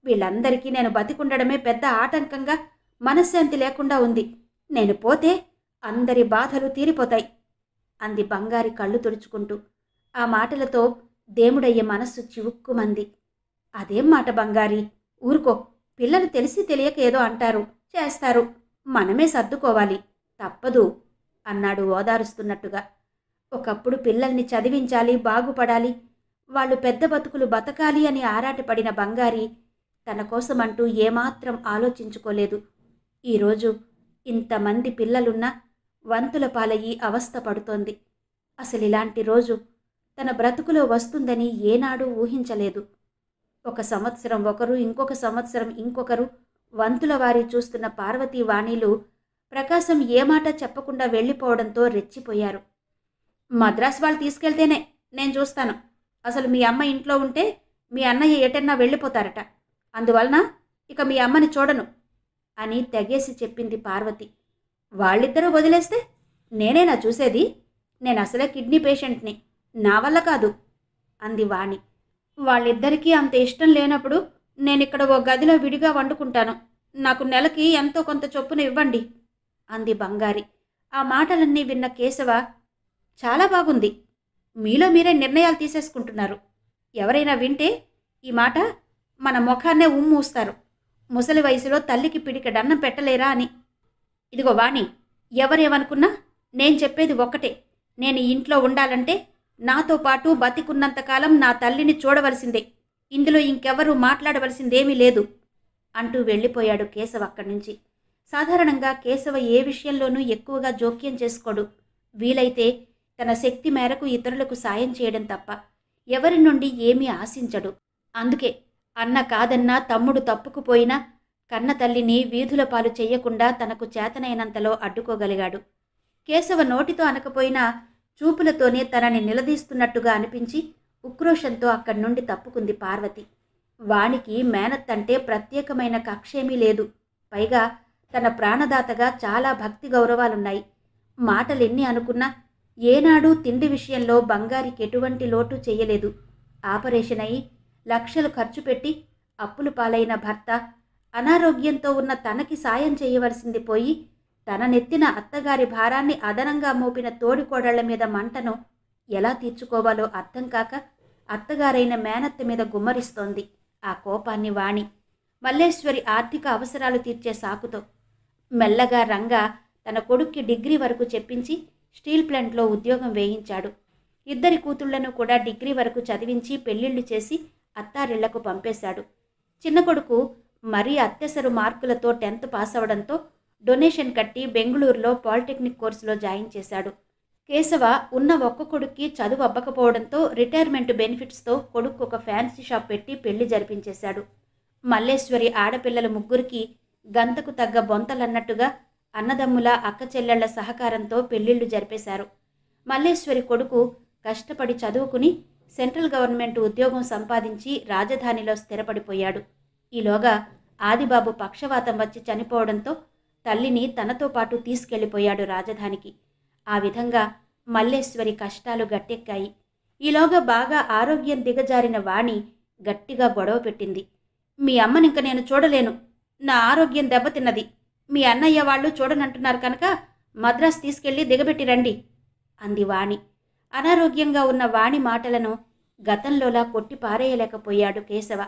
వీళ్ళందరికీ నేను బతికుండడమే పెద్ద ఆటంకంగా మనశ్శాంతి లేకుండా ఉంది. నేను పోతే అందరి బాధలు తీరిపోతాయి అంది బంగారి కళ్ళు తుడుచుకుంటూ. ఆ మాటలతో దేవుడయ్య మనస్సు చివుక్కుమంది. అదేం మాట బంగారి, ఊరుకో. పిల్లలు తెలిసి తెలియక ఏదో అంటారు, చేస్తారు. మనమే సర్దుకోవాలి, తప్పదు అన్నాడు ఓదారుస్తున్నట్టుగా. ఒకప్పుడు పిల్లల్ని చదివించాలి, బాగుపడాలి, వాళ్ళు పెద్ద బతుకులు బతకాలి అని ఆరాటపడిన బంగారి తన కోసమంటూ ఏమాత్రం ఆలోచించుకోలేదు. ఈరోజు ఇంతమంది పిల్లలున్నా వంతుల పాలయ్యి అవస్థ పడుతోంది. అసలిలాంటి రోజు తన బ్రతుకులో వస్తుందని ఏనాడూ ఊహించలేదు. ఒక సంవత్సరం ఒకరు, ఇంకొక సంవత్సరం ఇంకొకరు వంతుల వారి చూస్తున్న పార్వతీ వాణీలు ప్రకాశం ఏమాట చెప్పకుండా వెళ్ళిపోవడంతో రెచ్చిపోయారు. మద్రాసు వాళ్ళు తీసుకెళ్తేనే నేను చూస్తాను. అసలు మీ అమ్మ ఇంట్లో ఉంటే మీ అన్నయ్య ఎటన్నా వెళ్ళిపోతారట. అందువలన ఇక మీ అమ్మని చూడను అని తెగేసి చెప్పింది పార్వతి. వాళ్ళిద్దరూ వదిలేస్తే నేనేనా చూసేది? నేను అసలే కిడ్నీ పేషెంట్ని, నా వల్ల కాదు అంది వాణి. వాళ్ళిద్దరికీ అంత ఇష్టం లేనప్పుడు నేనిక్కడ ఓ గదిలో విడిగా వండుకుంటాను. నాకు నెలకి ఎంతో కొంత చొప్పున ఇవ్వండి అంది బంగారి. ఆ మాటలన్నీ విన్న కేశవ, చాలా బాగుంది, మీలో మీరే నిర్ణయాలు తీసేసుకుంటున్నారు. ఎవరైనా వింటే ఈ మాట మన ముఖాన్నే ఉమ్మూస్తారు. ముసలి వయసులో తల్లికి పిడికెడన్నం పెట్టలేరా అని. ఇదిగో వాణి, ఎవరేమనుకున్నా నేను చెప్పేది ఒక్కటే. నేను ఇంట్లో ఉండాలంటే నాతో పాటు బతికున్నంతకాలం నా తల్లిని చూడవలసిందే. ఇందులో ఇంకెవరూ మాట్లాడవలసిందేమీ లేదు అంటూ వెళ్ళిపోయాడు కేశవ అక్కడి నుంచి. సాధారణంగా కేశవ ఏ విషయంలోనూ ఎక్కువగా జోక్యం చేసుకోడు. వీలైతే తన శక్తి మేరకు ఇతరులకు సాయం చేయడం తప్ప ఎవరి నుండి ఏమీ ఆశించడు. అందుకే అన్న కాదన్నా, తమ్ముడు తప్పుకుపోయినా కన్న తల్లిని వీధుల పాలు చెయ్యకుండా తనకు చేతనైనంతలో అడ్డుకోగలిగాడు. కేశవ నోటితో అనకపోయినా చూపులతోనే తనని నిలదీస్తున్నట్టుగా అనిపించి ఉక్రోషంతో అక్కడి నుండి తప్పుకుంది పార్వతి. వానికి మేనత్తంటే ప్రత్యేకమైన కక్షేమీ లేదు. పైగా తన ప్రాణదాతగా చాలా భక్తి గౌరవాలున్నాయి. మాటలెన్ని అనుకున్నా ఏనాడూ తిండి విషయంలో బంగారికి ఎటువంటి లోటు చెయ్యలేదు. ఆపరేషన్ అయి లక్షలు ఖర్చు పెట్టి అప్పులు పాలైన భర్త, అనారోగ్యంతో ఉన్న తనకి సాయం చేయవలసింది పోయి తన నెత్తిన అత్తగారి భారాన్ని అదనంగా మోపిన తోడికోడళ్ల మీద మంటను ఎలా తీర్చుకోవాలో అర్థం కాక అత్తగారైన మేనత్త మీద గుమ్మరిస్తోంది ఆ కోపాన్ని వాణి. మల్లేశ్వరి ఆర్థిక అవసరాలు తీర్చే సాకుతో. మెల్లగా రంగా తన కొడుక్కి డిగ్రీ వరకు చెప్పించి స్టీల్ ప్లాంట్లో ఉద్యోగం వేయించాడు. ఇద్దరి కూతుళ్లను కూడా డిగ్రీ వరకు చదివించి పెళ్లిళ్లు చేసి అత్తారిళ్లకు పంపేశాడు. చిన్న కొడుకు మరీ అత్యవసర మార్కులతో 10th పాస్ అవడంతో డొనేషన్ కట్టి బెంగళూరులో పాలిటెక్నిక్ కోర్సులో జాయిన్ చేశాడు. కేశవ ఉన్న ఒక్క కొడుక్కి చదువు అవ్వకపోవడంతో రిటైర్మెంట్ బెనిఫిట్స్తో కొడుకు ఒక ఫ్యాన్సీ షాప్ పెట్టి పెళ్లి జరిపించేశాడు. మల్లేశ్వరి ఆడపిల్లల ముగ్గురికి గంతకు తగ్గ బొంతలన్నట్టుగా అన్నదమ్ముల అక్క చెల్లెళ్ల సహకారంతో పెళ్లిళ్లు జరిపేశారు. మల్లేశ్వరి కొడుకు కష్టపడి చదువుకుని సెంట్రల్ గవర్నమెంట్ ఉద్యోగం సంపాదించి రాజధానిలో స్థిరపడిపోయాడు. ఈలోగా ఆదిబాబు పక్షవాతం వచ్చి చనిపోవడంతో తల్లిని తనతో పాటు తీసుకెళ్లిపోయాడు రాజధానికి. ఆ విధంగా మల్లేశ్వరి కష్టాలు గట్టెక్కాయి. ఈలోగా బాగా ఆరోగ్యం దిగజారిన వాణి గట్టిగా గొడవ పెట్టింది. మీ అమ్మనింక నేను చూడలేను, నా ఆరోగ్యం దెబ్బతిన్నది. మీ అన్నయ్య వాళ్ళు చూడనంటున్నారు కనుక మద్రాసు తీసుకెళ్లి దిగబెట్టి రండి అంది వాణి. అనారోగ్యంగా ఉన్న వాణి మాటలను గతంలోలా కొట్టి పారేయలేకపోయాడు కేశవ.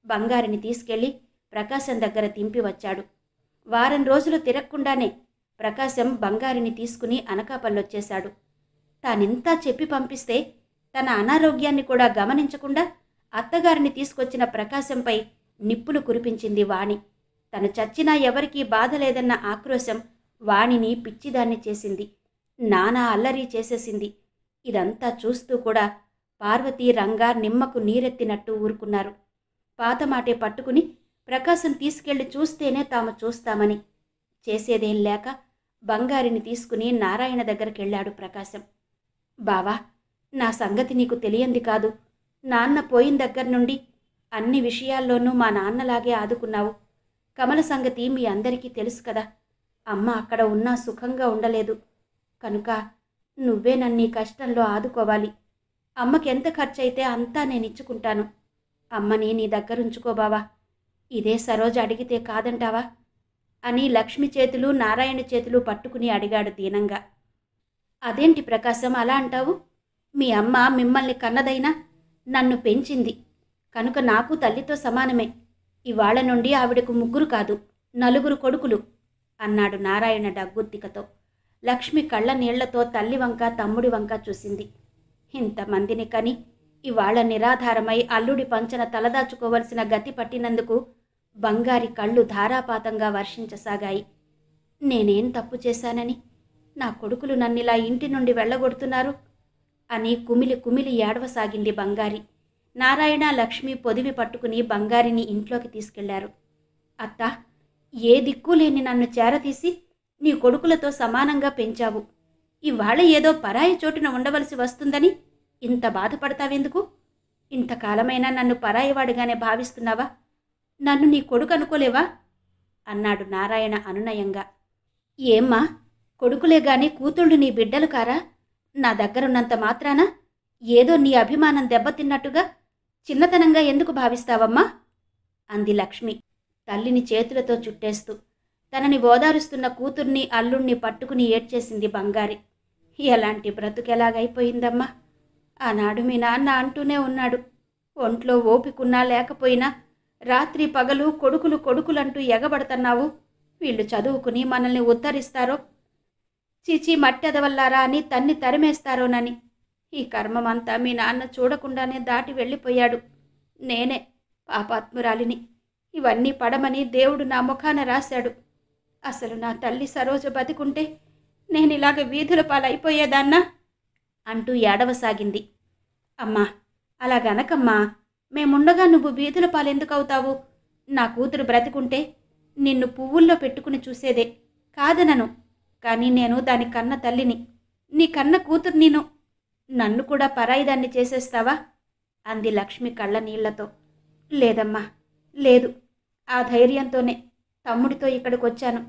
బంగారిని తీసుకెళ్లి ప్రకాశం దగ్గర దింపి వచ్చాడు. వారం రోజులు తిరగకుండానే ప్రకాశం బంగారిని తీసుకుని అనకాపల్లొచ్చేశాడు. తానింతా చెప్పి పంపిస్తే తన అనారోగ్యాన్ని కూడా గమనించకుండా అత్తగారిని తీసుకొచ్చిన ప్రకాశంపై నిప్పులు కురిపించింది వాణి. తను చచ్చినా ఎవరికీ బాధ లేదన్న ఆక్రోశం వాణిని పిచ్చిదాన్ని చేసింది. నానా అల్లరి చేసేసింది. ఇదంతా చూస్తూ కూడా పార్వతీ రంగా నిమ్మకు నీరెత్తినట్టు ఊరుకున్నారు. పాత మాటే పట్టుకుని ప్రకాశం తీసుకెళ్లి చూస్తేనే తాము చూస్తామని. చేసేదేం లేక బంగారిని తీసుకుని నారాయణ దగ్గరికెళ్ళాడు ప్రకాశం. బావా, నా సంగతి నీకు తెలియంది కాదు. నాన్న పోయిన దగ్గర నుండి అన్ని విషయాల్లోనూ మా నాన్నలాగే ఆదుకున్నావు. కమల సంగతి మీ అందరికీ తెలుసు కదా. అమ్మ అక్కడ ఉన్నా సుఖంగా ఉండలేదు. కనుక నువ్వే నన్ను కష్టంలో ఆదుకోవాలి. అమ్మకెంత ఖర్చయితే అంతా నేనిచ్చుకుంటాను. అమ్మని నీ దగ్గరుంచుకో బావా. ఇదే సరోజ అడిగితే కాదంటావా అని లక్ష్మి చేతులు నారాయణ చేతులు పట్టుకుని అడిగాడు దీనంగా. అదేంటి ప్రకాశం అలా అంటావు? మీ అమ్మ మిమ్మల్ని కన్నదైనా నన్ను పెంచింది కనుక నాకు తల్లితో సమానమే. ఇవాళ నుండి ఆవిడకు 3 కాదు 4 కొడుకులు అన్నాడు నారాయణ డగ్గుత్తికతో. లక్ష్మి కళ్ళ నీళ్లతో తల్లి వంక తమ్ముడి వంక చూసింది. ఇంతమందిని కని ఇవాళ నిరాధారమై అల్లుడి పంచన తలదాచుకోవలసిన గతి పట్టినందుకు బంగారి కళ్ళు ధారాపాతంగా వర్షించసాగాయి. నేనేం తప్పు చేశానని నా కొడుకులు నన్నిలా ఇంటి నుండి వెళ్ళగొడుతున్నారు అని కుమిలి కుమిలి ఏడవసాగింది బంగారి. నారాయణ లక్ష్మి పొదివి పట్టుకుని బంగారిని ఇంట్లోకి తీసుకెళ్లారు. అత్తా, ఏ దిక్కు లేని నన్ను చేరతీసి నీ కొడుకులతో సమానంగా పెంచావు. ఇవాళ ఏదో పరాయి చోటున ఉండవలసి వస్తుందని ఇంత బాధపడతావెందుకు? ఇంతకాలమైనా నన్ను పరాయివాడిగానే భావిస్తున్నావా? నన్ను నీ కొడుకు అనుకోలేవా అన్నాడు నారాయణ అనునయంగా. ఏమ్మా, కొడుకులే గాని కూతుళ్ళు నీ బిడ్డలు కారా? నా దగ్గరున్నంత మాత్రాన ఏదో నీ అభిమానం దెబ్బతిన్నట్టుగా చిన్నతనంగా ఎందుకు భావిస్తావమ్మా అంది లక్ష్మి తల్లిని చేతులతో చుట్టేస్తూ. తనని ఓదారుస్తున్న కూతుర్ని అల్లుణ్ణి పట్టుకుని ఏడ్చేసింది బంగారి. ఎలాంటి బ్రతుకెలాగైపోయిందమ్మా. ఆనాడు మీ నాన్న అంటూనే ఉన్నాడు, ఒంట్లో ఓపికున్నా లేకపోయినా రాత్రి పగలు కొడుకులు కొడుకులంటూ ఎగబడుతున్నావు. వీళ్ళు చదువుకుని మనల్ని ఉద్ధరిస్తారో, చీచీ మట్టెదవల్లారా అని తన్ని తరిమేస్తారోనని. ఈ కర్మమంతా మీ నాన్న చూడకుండానే దాటి వెళ్ళిపోయాడు. నేనే పాపాత్మురాలిని. ఇవన్నీ పడమని దేవుడు నా ముఖాన రాశాడు. అసలు నా తల్లి సరోజ బతికుంటే నేనిలాగ వీధుల పాలైపోయేదాన్నా అంటూ ఏడవసాగింది. అమ్మా, అలాగనకమ్మా. మేముండగా నువ్వు వీధుల పాలెందుకవుతావు? నా కూతురు బ్రతికుంటే నిన్ను పువ్వుల్లో పెట్టుకుని చూసేదే, కాదనను. కానీ నేను దాని కన్న తల్లిని, నీ కన్న కూతురు. నన్ను కూడా పరాయిదాన్ని చేసేస్తావా అంది లక్ష్మి కళ్ళ నీళ్లతో. లేదమ్మా, లేదు. ఆ ధైర్యంతోనే తమ్ముడితో ఇక్కడికొచ్చాను.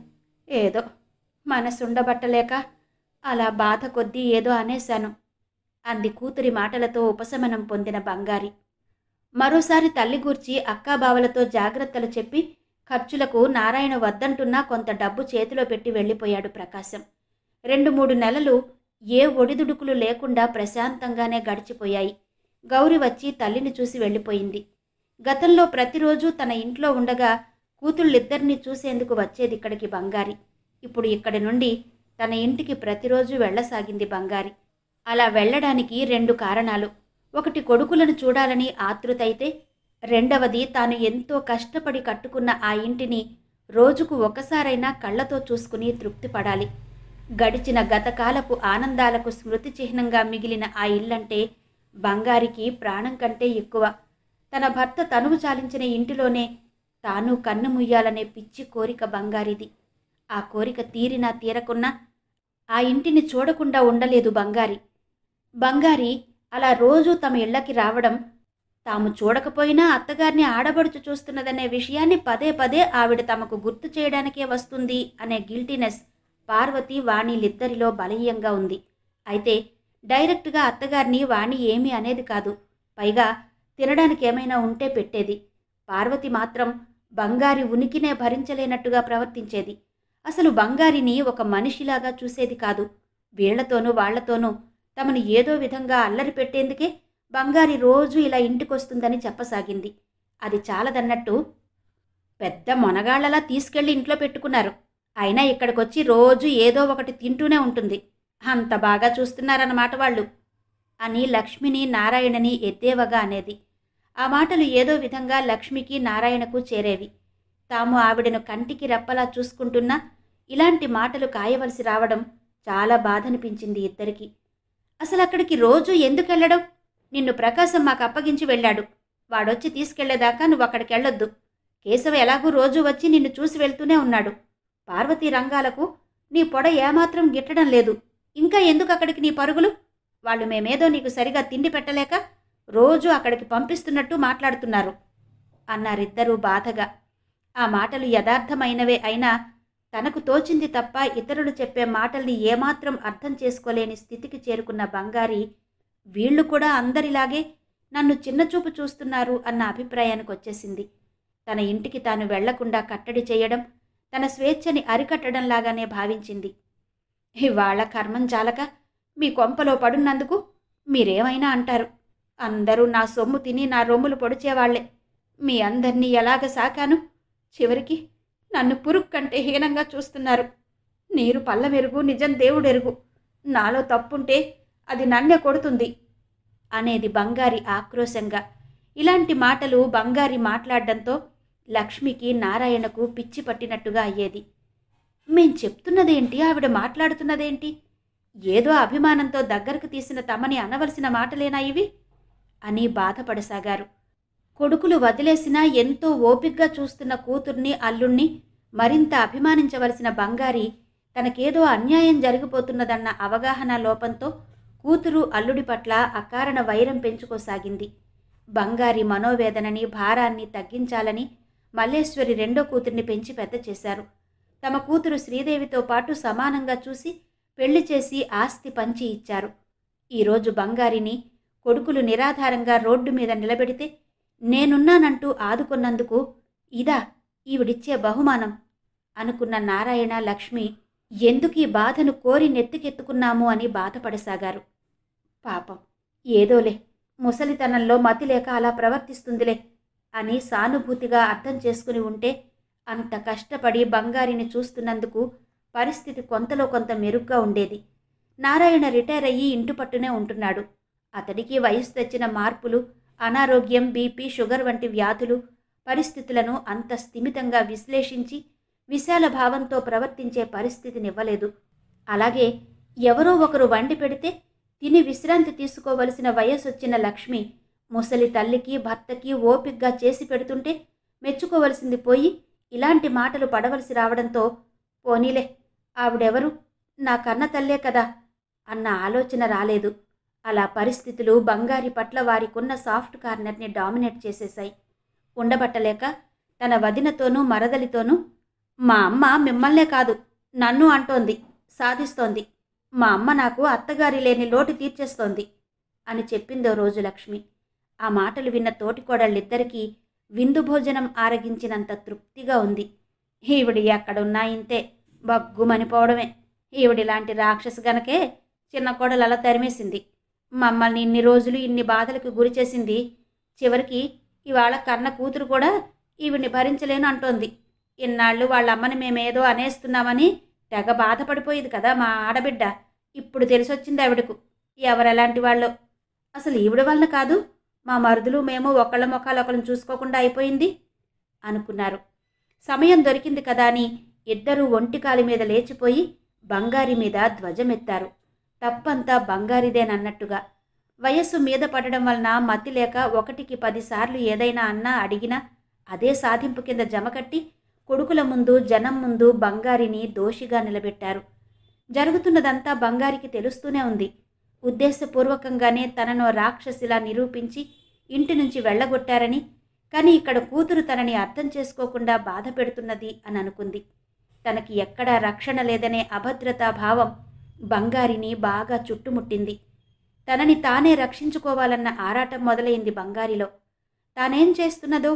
ఏదో మనసుండబట్టలేక అలా బాధ కొద్దీ ఏదో అనేశాను అంది కూతురి మాటలతో ఉపశమనం పొందిన బంగారి. మరోసారి తల్లి గూర్చి అక్కాబావలతో జాగ్రత్తలు చెప్పి ఖర్చులకు నారాయణ వద్దంటున్నా కొంత డబ్బు చేతిలో పెట్టి వెళ్ళిపోయాడు ప్రకాశం. 2-3 నెలలు ఏ ఒడిదుడుకులు లేకుండా ప్రశాంతంగానే గడిచిపోయాయి. గౌరి వచ్చి తల్లిని చూసి వెళ్ళిపోయింది. గతంలో ప్రతిరోజు తన ఇంట్లో ఉండగా కూతుళ్ళిద్దరినీ చూసేందుకు వచ్చేది ఇక్కడికి బంగారి. ఇప్పుడు ఇక్కడి నుండి తన ఇంటికి ప్రతిరోజు వెళ్ళసాగింది బంగారి. అలా వెళ్ళడానికి 2 కారణాలు. ఒకటి కొడుకులను చూడాలని ఆతృత అయితే, రెండవది తాను ఎంతో కష్టపడి కట్టుకున్న ఆ ఇంటిని రోజుకు ఒకసారైనా కళ్ళతో చూసుకుని తృప్తి పడాలి. గడిచిన గతకాలపు ఆనందాలకు స్మృతి చిహ్నంగా మిగిలిన ఆ ఇల్లంటే బంగారికి ప్రాణం కంటే ఎక్కువ. తన భర్త తనువు చాలించిన ఇంటిలోనే తాను కన్ను ముయ్యాలనే పిచ్చి కోరిక బంగారిది. ఆ కోరిక తీరినా తీరకున్నా ఆ ఇంటిని చూడకుండా ఉండలేదు బంగారి. బంగారి అలా రోజూ తమ ఇళ్లకి రావడం, తాము చూడకపోయినా అత్తగారిని ఆడబడుచు చూస్తున్నదనే విషయాన్ని పదే పదే ఆవిడ తమకు గుర్తు చేయడానికే వస్తుంది అనే గిల్టీనెస్ పార్వతి వాణిలిద్దరిలో బలీయంగా ఉంది. అయితే డైరెక్ట్గా అత్తగారిని వాణి ఏమీ అనేది కాదు. పైగా తినడానికి ఏమైనా ఉంటే పెట్టేది. పార్వతి మాత్రం బంగారి ఉనికినే భరించలేనట్టుగా ప్రవర్తించేది. అసలు బంగారిని ఒక మనిషిలాగా చూసేది కాదు. వీళ్లతోనూ వాళ్లతోనూ తమను ఏదో విధంగా అల్లరి పెట్టేందుకే బంగారి రోజు ఇలా ఇంటికొస్తుందని చెప్పసాగింది. అది చాలదన్నట్టు పెద్ద మొనగాళ్లలా తీసుకెళ్లి ఇంట్లో పెట్టుకున్నారు. అయినా ఇక్కడికొచ్చి రోజు ఏదో ఒకటి తింటూనే ఉంటుంది. అంత బాగా చూస్తున్నారన్నమాట వాళ్ళు అని లక్ష్మిని నారాయణని ఎద్దేవగా అనేది. ఆ మాటలు ఏదో విధంగా లక్ష్మికి నారాయణకు చేరేవి. తాము ఆవిడను కంటికి రెప్పలా చూసుకుంటున్నా ఇలాంటి మాటలు కాయవలసి రావడం చాలా బాధనిపించింది ఇద్దరికి. అసలు అక్కడికి రోజు ఎందుకెళ్లడం? నిన్ను ప్రకాశం మాకు అప్పగించి వెళ్ళాడు. వాడొచ్చి తీసుకెళ్లేదాకా నువ్వు అక్కడికి వెళ్ళొద్దు. కేశవ ఎలాగూ రోజూ వచ్చి నిన్ను చూసి వెళ్తూనే ఉన్నాడు. పార్వతీ రంగాలకు నీ పొడ ఏమాత్రం గిట్టడం లేదు. ఇంకా ఎందుకు అక్కడికి నీ పరుగులు? వాళ్ళు మేమేదో నీకు సరిగా తిండి పెట్టలేక రోజూ అక్కడికి పంపిస్తున్నట్టు మాట్లాడుతున్నారు అన్నారిద్దరూ బాధగా. ఆ మాటలు యథార్థమైనవే అయినా తనకు తోచింది తప్ప ఇతరులు చెప్పే మాటల్ని ఏమాత్రం అర్థం చేసుకోలేని స్థితికి చేరుకున్న బంగారి, వీళ్లు కూడా అందరిలాగే నన్ను చిన్నచూపు చూస్తున్నారు అన్న అభిప్రాయానికి వచ్చేసింది. తన ఇంటికి తాను వెళ్లకుండా కట్టడి చేయడం తన స్వేచ్ఛని అరికట్టడంలాగానే భావించింది. ఇవాళ కర్మం చాలక మీ కొంపలో పడున్నందుకు మీరేమైనా అంటారు. అందరూ నా సొమ్ము తిని నా రొమ్ములు పొడిచేవాళ్లే. మీ అందర్నీ ఎలాగ సాకాను? చివరికి నన్ను పురుగు కంటే హీనంగా చూస్తున్నారు. నీరు పల్లమెరుగు, నిజం దేవుడెరుగు. నాలో తప్పుంటే అది నన్నే కొడుతుంది అనేది బంగారి ఆక్రోశంగా. ఇలాంటి మాటలు బంగారి మాట్లాడడంతో లక్ష్మికి నారాయణకు పిచ్చి పట్టినట్టుగా అయ్యేది. మేం చెప్తున్నదేంటి, ఆవిడ మాట్లాడుతున్నదేంటి? ఏదో అభిమానంతో దగ్గరకు తీసిన తమని అనవలసిన మాటలేనా ఇవి అని బాధపడసాగారు. కొడుకులు వదిలేసినా ఎంతో ఓపిగ్గా చూస్తున్న కూతుర్ని, అల్లుణ్ణి మరింత అభిమానించవలసిన బంగారి తనకేదో అన్యాయం జరిగిపోతున్నదన్న అవగాహన లోపంతో కూతురు అల్లుడి పట్ల అకారణ వైరం పెంచుకోసాగింది. బంగారి మనోవేదనని, భారాన్ని తగ్గించాలని మల్లేశ్వరి రెండో కూతుర్ని పెంచి పెద్ద చేశారు. తమ కూతురు శ్రీదేవితో పాటు సమానంగా చూసి పెళ్లి చేసి ఆస్తి పంచి ఇచ్చారు. ఈరోజు బంగారిని కొడుకులు నిరాధారంగా రోడ్డు మీద నిలబెడితే నేనున్నానంటూ ఆదుకున్నందుకు ఇదా ఈవిడిచ్చే బహుమానం అనుకున్న నారాయణ, లక్ష్మి ఎందుకీ బాధను కోరి నెత్తికెత్తుకున్నాము అని బాధపడసాగారు. పాపం ఏదోలే, ముసలితనంలో మతి లేక అలా ప్రవర్తిస్తుందిలే అని సానుభూతిగా అర్థం చేసుకుని ఉంటే అంత కష్టపడి బంగారిని చూస్తున్నందుకు పరిస్థితి కొంతలో కొంత మెరుగ్గా ఉండేది. నారాయణ రిటైర్ అయ్యి ఇంటి పట్టునే ఉంటున్నాడు. అతడికి వయసు తెచ్చిన మార్పులు, అనారోగ్యం, బీపీ, షుగర్ వంటి వ్యాధులు పరిస్థితులను అంత స్థిమితంగా విశ్లేషించి విశాల భావంతో ప్రవర్తించే పరిస్థితినివ్వలేదు. అలాగే ఎవరో ఒకరు వండి పెడితే తిని విశ్రాంతి తీసుకోవలసిన వయసొచ్చిన లక్ష్మి ముసలి తల్లికి, భర్తకి ఓపిగ్గా చేసి పెడుతుంటే మెచ్చుకోవలసింది పోయి ఇలాంటి మాటలు పడవలసి రావడంతో పోనీలే, ఆవిడెవరు, నా కన్న తల్లే కదా అన్న ఆలోచన రాలేదు. అలా పరిస్థితులు బంగారి పట్ల వారికున్న సాఫ్ట్ కార్నర్ని డామినేట్ చేసేశాయి. ఉండబట్టలేక తన వదినతోనూ మరదలితోనూ మా అమ్మ మిమ్మల్నే కాదు నన్ను అంటోంది, సాధిస్తోంది. మా అమ్మ నాకు అత్తగారి లేని లోటు తీర్చేస్తోంది అని చెప్పిందో రోజు లక్ష్మి. ఆ మాటలు విన్న తోటికోడళ్ళిద్దరికీ విందు భోజనం ఆరగించినంత తృప్తిగా ఉంది. ఈవిడి ఎక్కడున్నా ఇంతే, బగ్గుమనిపోవడమే. ఈవిడిలాంటి రాక్షసు గనకే చిన్న కోడలు అలా తరిమేసింది. మమ్మల్ని ఇన్ని రోజులు ఇన్ని బాధలకు గురి చేసింది. చివరికి ఇవాళ కన్న కూతురు కూడా ఈవిడ్ని భరించలేను అంటోంది. ఇన్నాళ్ళు వాళ్ళ అమ్మని మేమేదో అనేస్తున్నామని తెగ బాధపడిపోయేది కదా మా ఆడబిడ్డ. ఇప్పుడు తెలిసొచ్చింది ఆవిడకు ఎవరెలాంటి వాళ్ళో. అసలు ఈవిడ వలన కాదు మా మరుదులు మేము ఒకళ్ళ ముఖాలు ఒకళ్ళని చూసుకోకుండా అయిపోయింది అనుకున్నారు. సమయం దొరికింది కదా అని ఇద్దరూ ఒంటికాలి మీద లేచిపోయి బంగారి మీద ధ్వజమెత్తారు. తప్పంతా బంగారిదేనన్నట్టుగా. వయస్సు మీద పడడం వలన మతి లేక 1కి 10 సార్లు ఏదైనా అన్నా అడిగినా అదే సాధింపు కింద జమకట్టి కొడుకుల ముందు జనం ముందు బంగారిని దోషిగా నిలబెట్టారు. జరుగుతున్నదంతా బంగారికి తెలుస్తూనే ఉంది. ఉద్దేశపూర్వకంగానే తనను రాక్షసిలా నిరూపించి ఇంటి నుంచి వెళ్ళగొట్టారని, కానీ ఇక్కడ కూతురు తనని అర్థం చేసుకోకుండా బాధ పెడుతున్నది అని అనుకుంది. తనకి ఎక్కడా రక్షణ లేదనే అభద్రతా భావం బంగారిని బాగా చుట్టుముట్టింది. తనని తానే రక్షించుకోవాలన్న ఆరాటం మొదలైంది బంగారిలో. తానేం చేస్తున్నదో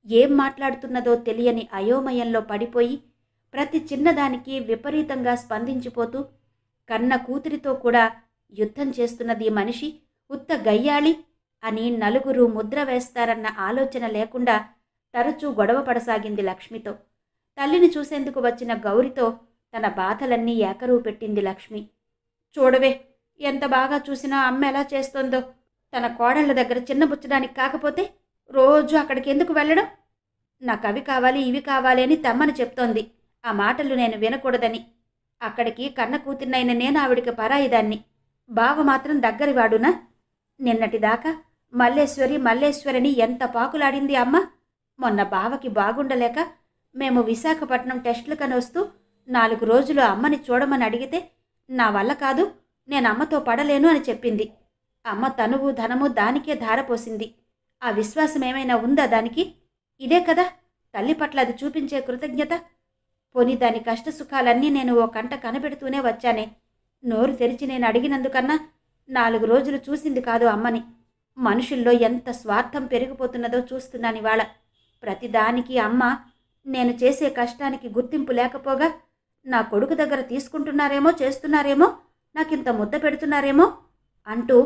ఏం మాట్లాడుతున్నదో తెలియని అయోమయంలో పడిపోయి ప్రతి చిన్నదానికి విపరీతంగా స్పందించిపోతూ కన్న కూతురితో కూడా యుద్ధం చేస్తున్నది మనిషి ఉత్త గయ్యాళి అని నలుగురు ముద్ర వేస్తారన్న ఆలోచన లేకుండా తరచూ గొడవ పడసాగింది లక్ష్మితో. తల్లిని చూసేందుకు వచ్చిన గౌరితో తన బాధలన్నీ ఏకరువు పెట్టింది లక్ష్మి. చూడవే, ఎంత బాగా చూసినా అమ్మ ఎలా చేస్తోందో. తన కోడళ్ల దగ్గర చిన్నబుచ్చడానికి కాకపోతే రోజు అక్కడికి ఎందుకు వెళ్ళడం? నాకు అవి కావాలి ఇవి కావాలి అని తెమ్మని చెప్తోంది. ఆ మాటలు నేను వినకూడదని. అక్కడికి కన్న కూతురినైన నేను ఆవిడికి పరాయిదాన్ని. బావ మాత్రం దగ్గరివాడునా? నిన్నటిదాకా మల్లేశ్వరి మల్లేశ్వరిని ఎంత పాకులాడింది అమ్మ. మొన్న బావకి బాగుండలేక మేము విశాఖపట్నం టెస్టులకని వస్తూ 4 రోజులు అమ్మని చూడమని అడిగితే నా వల్ల కాదు, నేను అమ్మతో పడలేను అని చెప్పింది. అమ్మ తనువు ధనము దానికే ధారపోసింది. ఆ విశ్వాసం ఏమైనా ఉందా దానికి? ఇదే కదా తల్లి పట్ల అది చూపించే కృతజ్ఞత. పోనీ దాని కష్టసుఖాలన్నీ నేను ఓ కంట కనబెడుతూనే వచ్చానే. నోరు తెరిచి నేను అడిగినందుకన్నా 4 రోజులు చూసింది కాదు అమ్మని. మనుషుల్లో ఎంత స్వార్థం పెరిగిపోతున్నదో చూస్తున్నానివాళ. ప్రతిదానికి అమ్మ నేను చేసే కష్టానికి గుర్తింపు లేకపోగా నా కొడుకు దగ్గర తీసుకుంటున్నారేమో, చేస్తున్నారేమో, నాకింత ముద్ద పెడుతున్నారేమో అంటూ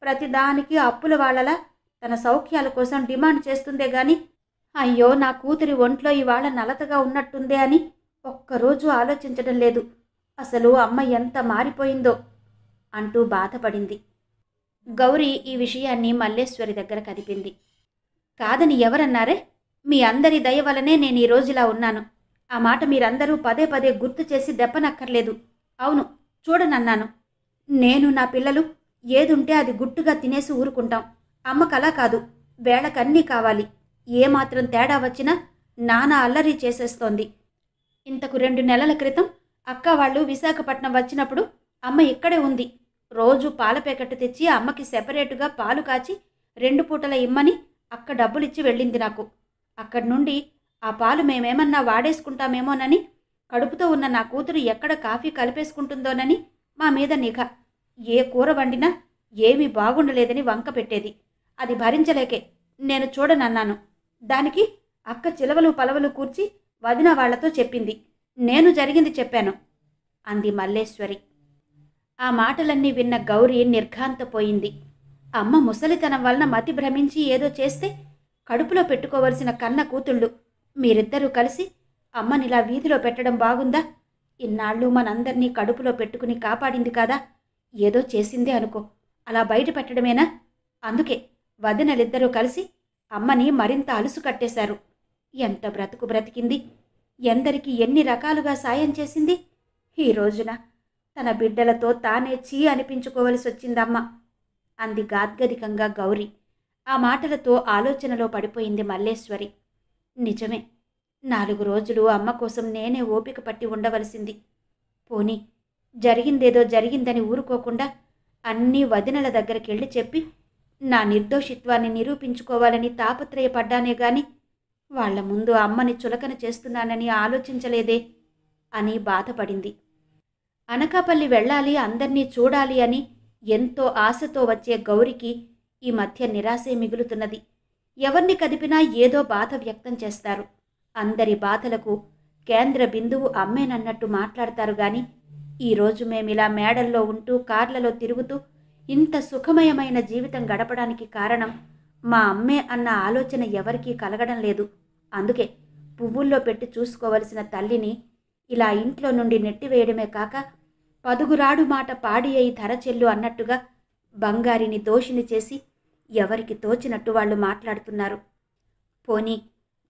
ప్రతిదానికి అప్పుల వాళ్ళలా తన సౌఖ్యాల కోసం డిమాండ్ చేస్తుందే గాని అయ్యో నా కూతురి ఒంట్లో ఇవాళ నలతగా ఉన్నట్టుందే అని ఒక్కరోజు ఆలోచించడం లేదు. అసలు అమ్మ ఎంత మారిపోయిందో అంటూ బాధపడింది. గౌరీ ఈ విషయాన్ని మల్లేశ్వరి దగ్గర కదిపింది. కాదని ఎవరన్నారే? మీ అందరి దయ వలనే నేను ఈ రోజులా ఉన్నాను. ఆ మాట మీరందరూ పదే పదే గుర్తు చేసి దెప్పనక్కర్లేదు. అవును, చూడనన్నాను. నేను నా పిల్లలు ఏదుంటే అది గుట్టుగా తినేసి ఊరుకుంటాం. అమ్మకలా కాదు, వేళకన్నీ కావాలి. ఏమాత్రం తేడా వచ్చినా నానా అల్లరి చేసేస్తోంది. ఇంతకు 2 నెలల క్రితం అక్క వాళ్ళు విశాఖపట్నం వచ్చినప్పుడు అమ్మ ఇక్కడే ఉంది. రోజు పాల ప్యాకెట్ తెచ్చి అమ్మకి సెపరేటుగా పాలు కాచి 2 పూటల ఇమ్మని అక్క డబ్బులిచ్చి వెళ్ళింది నాకు. అక్కడి నుండి ఆ పాలు మేమేమన్నా వాడేసుకుంటామేమోనని, కడుపుతో ఉన్న నా కూతురు ఎక్కడ కాఫీ కలిపేసుకుంటుందోనని మా మీద నిఘా. ఏ కూర వండినా ఏమీ బాగుండలేదని వంక పెట్టేది. అది భరించలేకే నేను చూడనన్నాను. దానికి అక్క చిలవలు పలవలు కూర్చి వదిన వాళ్లతో చెప్పింది. నేను జరిగింది చెప్పాను అంది మల్లేశ్వరి. ఆ మాటలన్నీ విన్న గౌరీ నిర్ఘాంతపోయింది. అమ్మ ముసలితనం వలన మతి భ్రమించి ఏదో చేస్తే కడుపులో పెట్టుకోవలసిన కన్న కూతుళ్ళు మీరిద్దరూ కలిసి అమ్మనిలా వీధిలో పెట్టడం బాగుందా? ఇన్నాళ్ళు మనందర్నీ కడుపులో పెట్టుకుని కాపాడింది కాదా? ఏదో చేసిందే అనుకో, అలా బయట పెట్టడమేనా? అందుకే వదినలిద్దరూ కలిసి అమ్మని మరింత అలుసు కట్టేశారు. ఎంత బ్రతుకు బ్రతికింది, ఎందరికి ఎన్ని రకాలుగా సాయం చేసింది. ఈ రోజున తన బిడ్డలతో తానే చీ అనిపించుకోవలసి వచ్చిందమ్మ అంది గాద్గదికంగా గౌరీ. ఆ మాటలతో ఆలోచనలో పడిపోయింది మల్లేశ్వరి. నిజమే, 4 రోజులు అమ్మ కోసం నేనే ఓపిక పట్టి ఉండవలసింది. పోనీ జరిగిందేదో జరిగిందని ఊరుకోకుండా అన్నీ వదినల దగ్గరికెళ్ళి చెప్పి నా నిర్దోషిత్వాన్ని నిరూపించుకోవాలని తాపత్రయపడ్డానే గాని వాళ్ల ముందు అమ్మని చులకన చేస్తున్నానని ఆలోచించలేదే అని బాధపడింది. అనకాపల్లి వెళ్ళాలి, అందర్నీ చూడాలి అని ఎంతో ఆశతో వచ్చే గౌరికి ఈ మధ్య నిరాశే మిగులుతున్నది. ఎవర్ని కదిపినా ఏదో బాధ వ్యక్తం చేస్తారు. అందరి బాధలకు కేంద్ర బిందువు అమ్మేనన్నట్టు మాట్లాడతారు గాని ఈరోజు మేమిలా మేడల్లో ఉంటూ కార్లలో తిరుగుతూ ఇంత సుఖమయమైన జీవితం గడపడానికి కారణం మా అమ్మే అన్న ఆలోచన ఎవరికీ కలగడం లేదు. అందుకే పువ్వుల్లో పెట్టి చూసుకోవలసిన తల్లిని ఇలా ఇంట్లో నుండి నెట్టివేయడమే కాక, పదుగురాడు మాట పాడి అయి ధరచెల్లు అన్నట్టుగా బంగారిని దోషిని చేసి ఎవరికి తోచినట్టు వాళ్ళు మాట్లాడుతున్నారు. పోనీ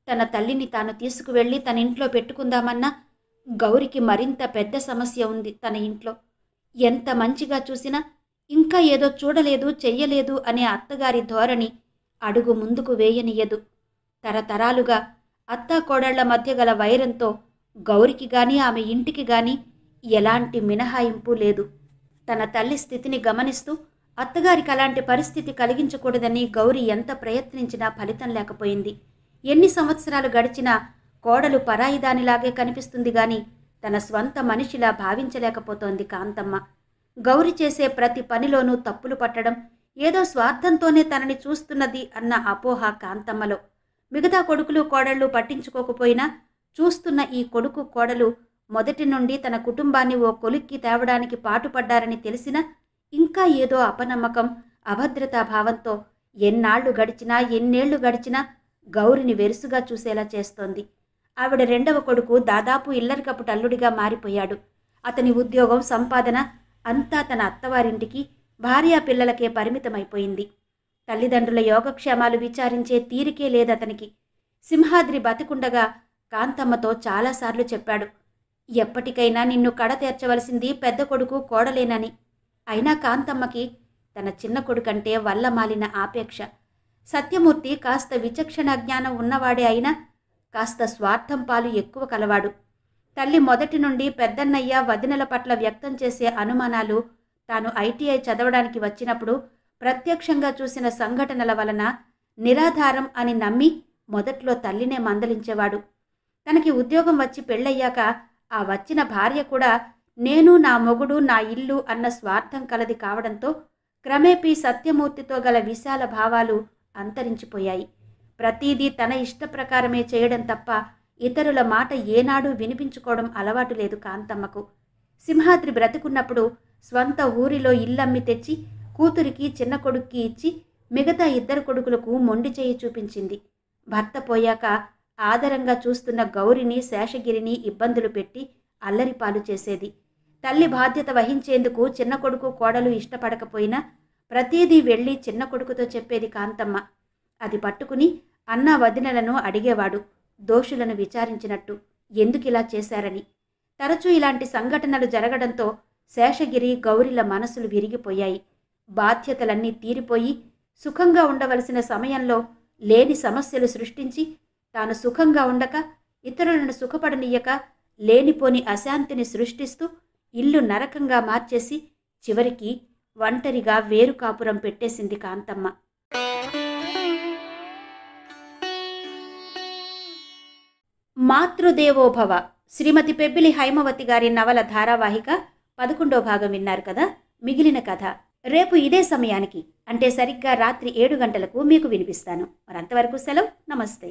తన తల్లిని తాను తీసుకువెళ్ళి తన ఇంట్లో పెట్టుకుందామన్నా గౌరికి మరింత పెద్ద సమస్య ఉంది. తన ఇంట్లో ఎంత మంచిగా చూసినా ఇంకా ఏదో చూడలేదు, చెయ్యలేదు అనే అత్తగారి ధోరణి అడుగు ముందుకు వేయనియ్యదు. తరతరాలుగా అత్తాకోడళ్ల మధ్య గల వైరంతో గౌరికి గాని ఆమె ఇంటికి గాని ఎలాంటి మినహాయింపు లేదు. తన తల్లి స్థితిని గమనిస్తూ అత్తగారికి అలాంటి పరిస్థితి కలిగించకూడదని గౌరి ఎంత ప్రయత్నించినా ఫలితం లేకపోయింది. ఎన్ని సంవత్సరాలు గడిచినా కోడలు పరాయిదానిలాగే కనిపిస్తుంది గాని తన స్వంత మనిషిలా భావించలేకపోతోంది కాంతమ్మ. గౌరి చేసే ప్రతి పనిలోనూ తప్పులు పట్టడం, ఏదో స్వార్థంతోనే తనని చూస్తున్నది అన్న అపోహ కాంతమ్మలో. మిగతా కొడుకులు కోడళ్ళు పట్టించుకోకపోయినా చూస్తున్న ఈ కొడుకు కోడలు మొదటి నుండి తన కుటుంబాన్ని ఓ కొలిక్కి తేవడానికి పాటుపడ్డారని తెలిసినా ఇంకా ఏదో అపనమ్మకం, అభద్రతా భావంతో ఎన్నాళ్లు గడిచినా ఎన్నేళ్లు గడిచినా గౌరిని వెరుసుగా చూసేలా చేస్తోంది. ఆవిడ రెండవ కొడుకు దాదాపు ఇల్లరికపు టల్లుడిగా మారిపోయాడు. అతని ఉద్యోగం, సంపాదన అంతా తన అత్తవారింటికి, భార్యా పిల్లలకే పరిమితమైపోయింది. తల్లిదండ్రుల యోగక్షేమాలు విచారించే తీరికే లేదతనికి. సింహాద్రి బతికుండగా కాంతమ్మతో చాలాసార్లు చెప్పాడు, ఎప్పటికైనా నిన్ను కడతేర్చవలసింది పెద్ద కొడుకు కోడలేనని. అయినా కాంతమ్మకి తన చిన్న కొడుకంటే వల్లమాలిన ఆపేక్ష. సత్యమూర్తి కాస్త విచక్షణ జ్ఞానం ఉన్నవాడే అయినా కాస్త స్వార్థం పాలు ఎక్కువ కలవాడు. తల్లి మొదటి నుండి పెద్దన్నయ్య, వదినల పట్ల వ్యక్తం చేసే అనుమానాలు తాను ఐటీఐ చదవడానికి వచ్చినప్పుడు ప్రత్యక్షంగా చూసిన సంఘటనల వలన నిరాధారం అని నమ్మి మొదట్లో తల్లినే మందలించేవాడు. తనకి ఉద్యోగం వచ్చి పెళ్ళయ్యాక ఆ వచ్చిన భార్య కూడా నేను, నా మొగుడు, నా ఇల్లు అన్న స్వార్థం కలది కావడంతో క్రమేపీ సత్యమూర్తితో గల విశాల భావాలు అంతరించిపోయాయి. ప్రతీదీ తన ఇష్టప్రకారమే చేయడం తప్ప ఇతరుల మాట ఏనాడూ వినిపించుకోవడం అలవాటు లేదు కాంతమ్మకు. సింహాద్రి బ్రతికున్నప్పుడు స్వంత ఊరిలో ఇల్లమ్మి తెచ్చి కూతురికి, చిన్న కొడుక్కి ఇచ్చి మిగతా ఇద్దరు కొడుకులకు మొండి చేయి చూపించింది. భర్త పోయాక ఆదరంగా చూస్తున్న గౌరిని, శేషగిరిని ఇబ్బందులు పెట్టి అల్లరిపాలు చేసేది. తల్లి బాధ్యత వహించేందుకు చిన్న కొడుకు, కోడలు ఇష్టపడకపోయినా ప్రతీదీ వెళ్ళి చిన్న కొడుకుతో చెప్పేది కాంతమ్మ. అది పట్టుకుని అన్నా వదినలను అడిగేవాడు, దోషులను విచారించినట్టు, ఎందుకిలా చేశారని. తరచూ ఇలాంటి సంఘటనలు జరగడంతో శేషగిరి, గౌరిల మనసులు విరిగిపోయాయి. బాధ్యతలన్నీ తీరిపోయి సుఖంగా ఉండవలసిన సమయంలో లేని సమస్యలు సృష్టించి తాను సుఖంగా ఉండక ఇతరులను సుఖపడనీయక లేనిపోని అశాంతిని సృష్టిస్తూ ఇల్లు నరకంగా మార్చేసి చివరికి ఒంటరిగా వేరు కాపురం పెట్టేసింది కాంతమ్మ. మాతృదేవోభవ శ్రీమతి పెబ్బిలి హైమవతి గారి నవల ధారావాహిక 11వ భాగం విన్నారు కదా. మిగిలిన కథ రేపు ఇదే సమయానికి, అంటే సరిగ్గా రాత్రి 7 గంటలకు మీకు వినిపిస్తాను. మరంతవరకు సెలవు. నమస్తే.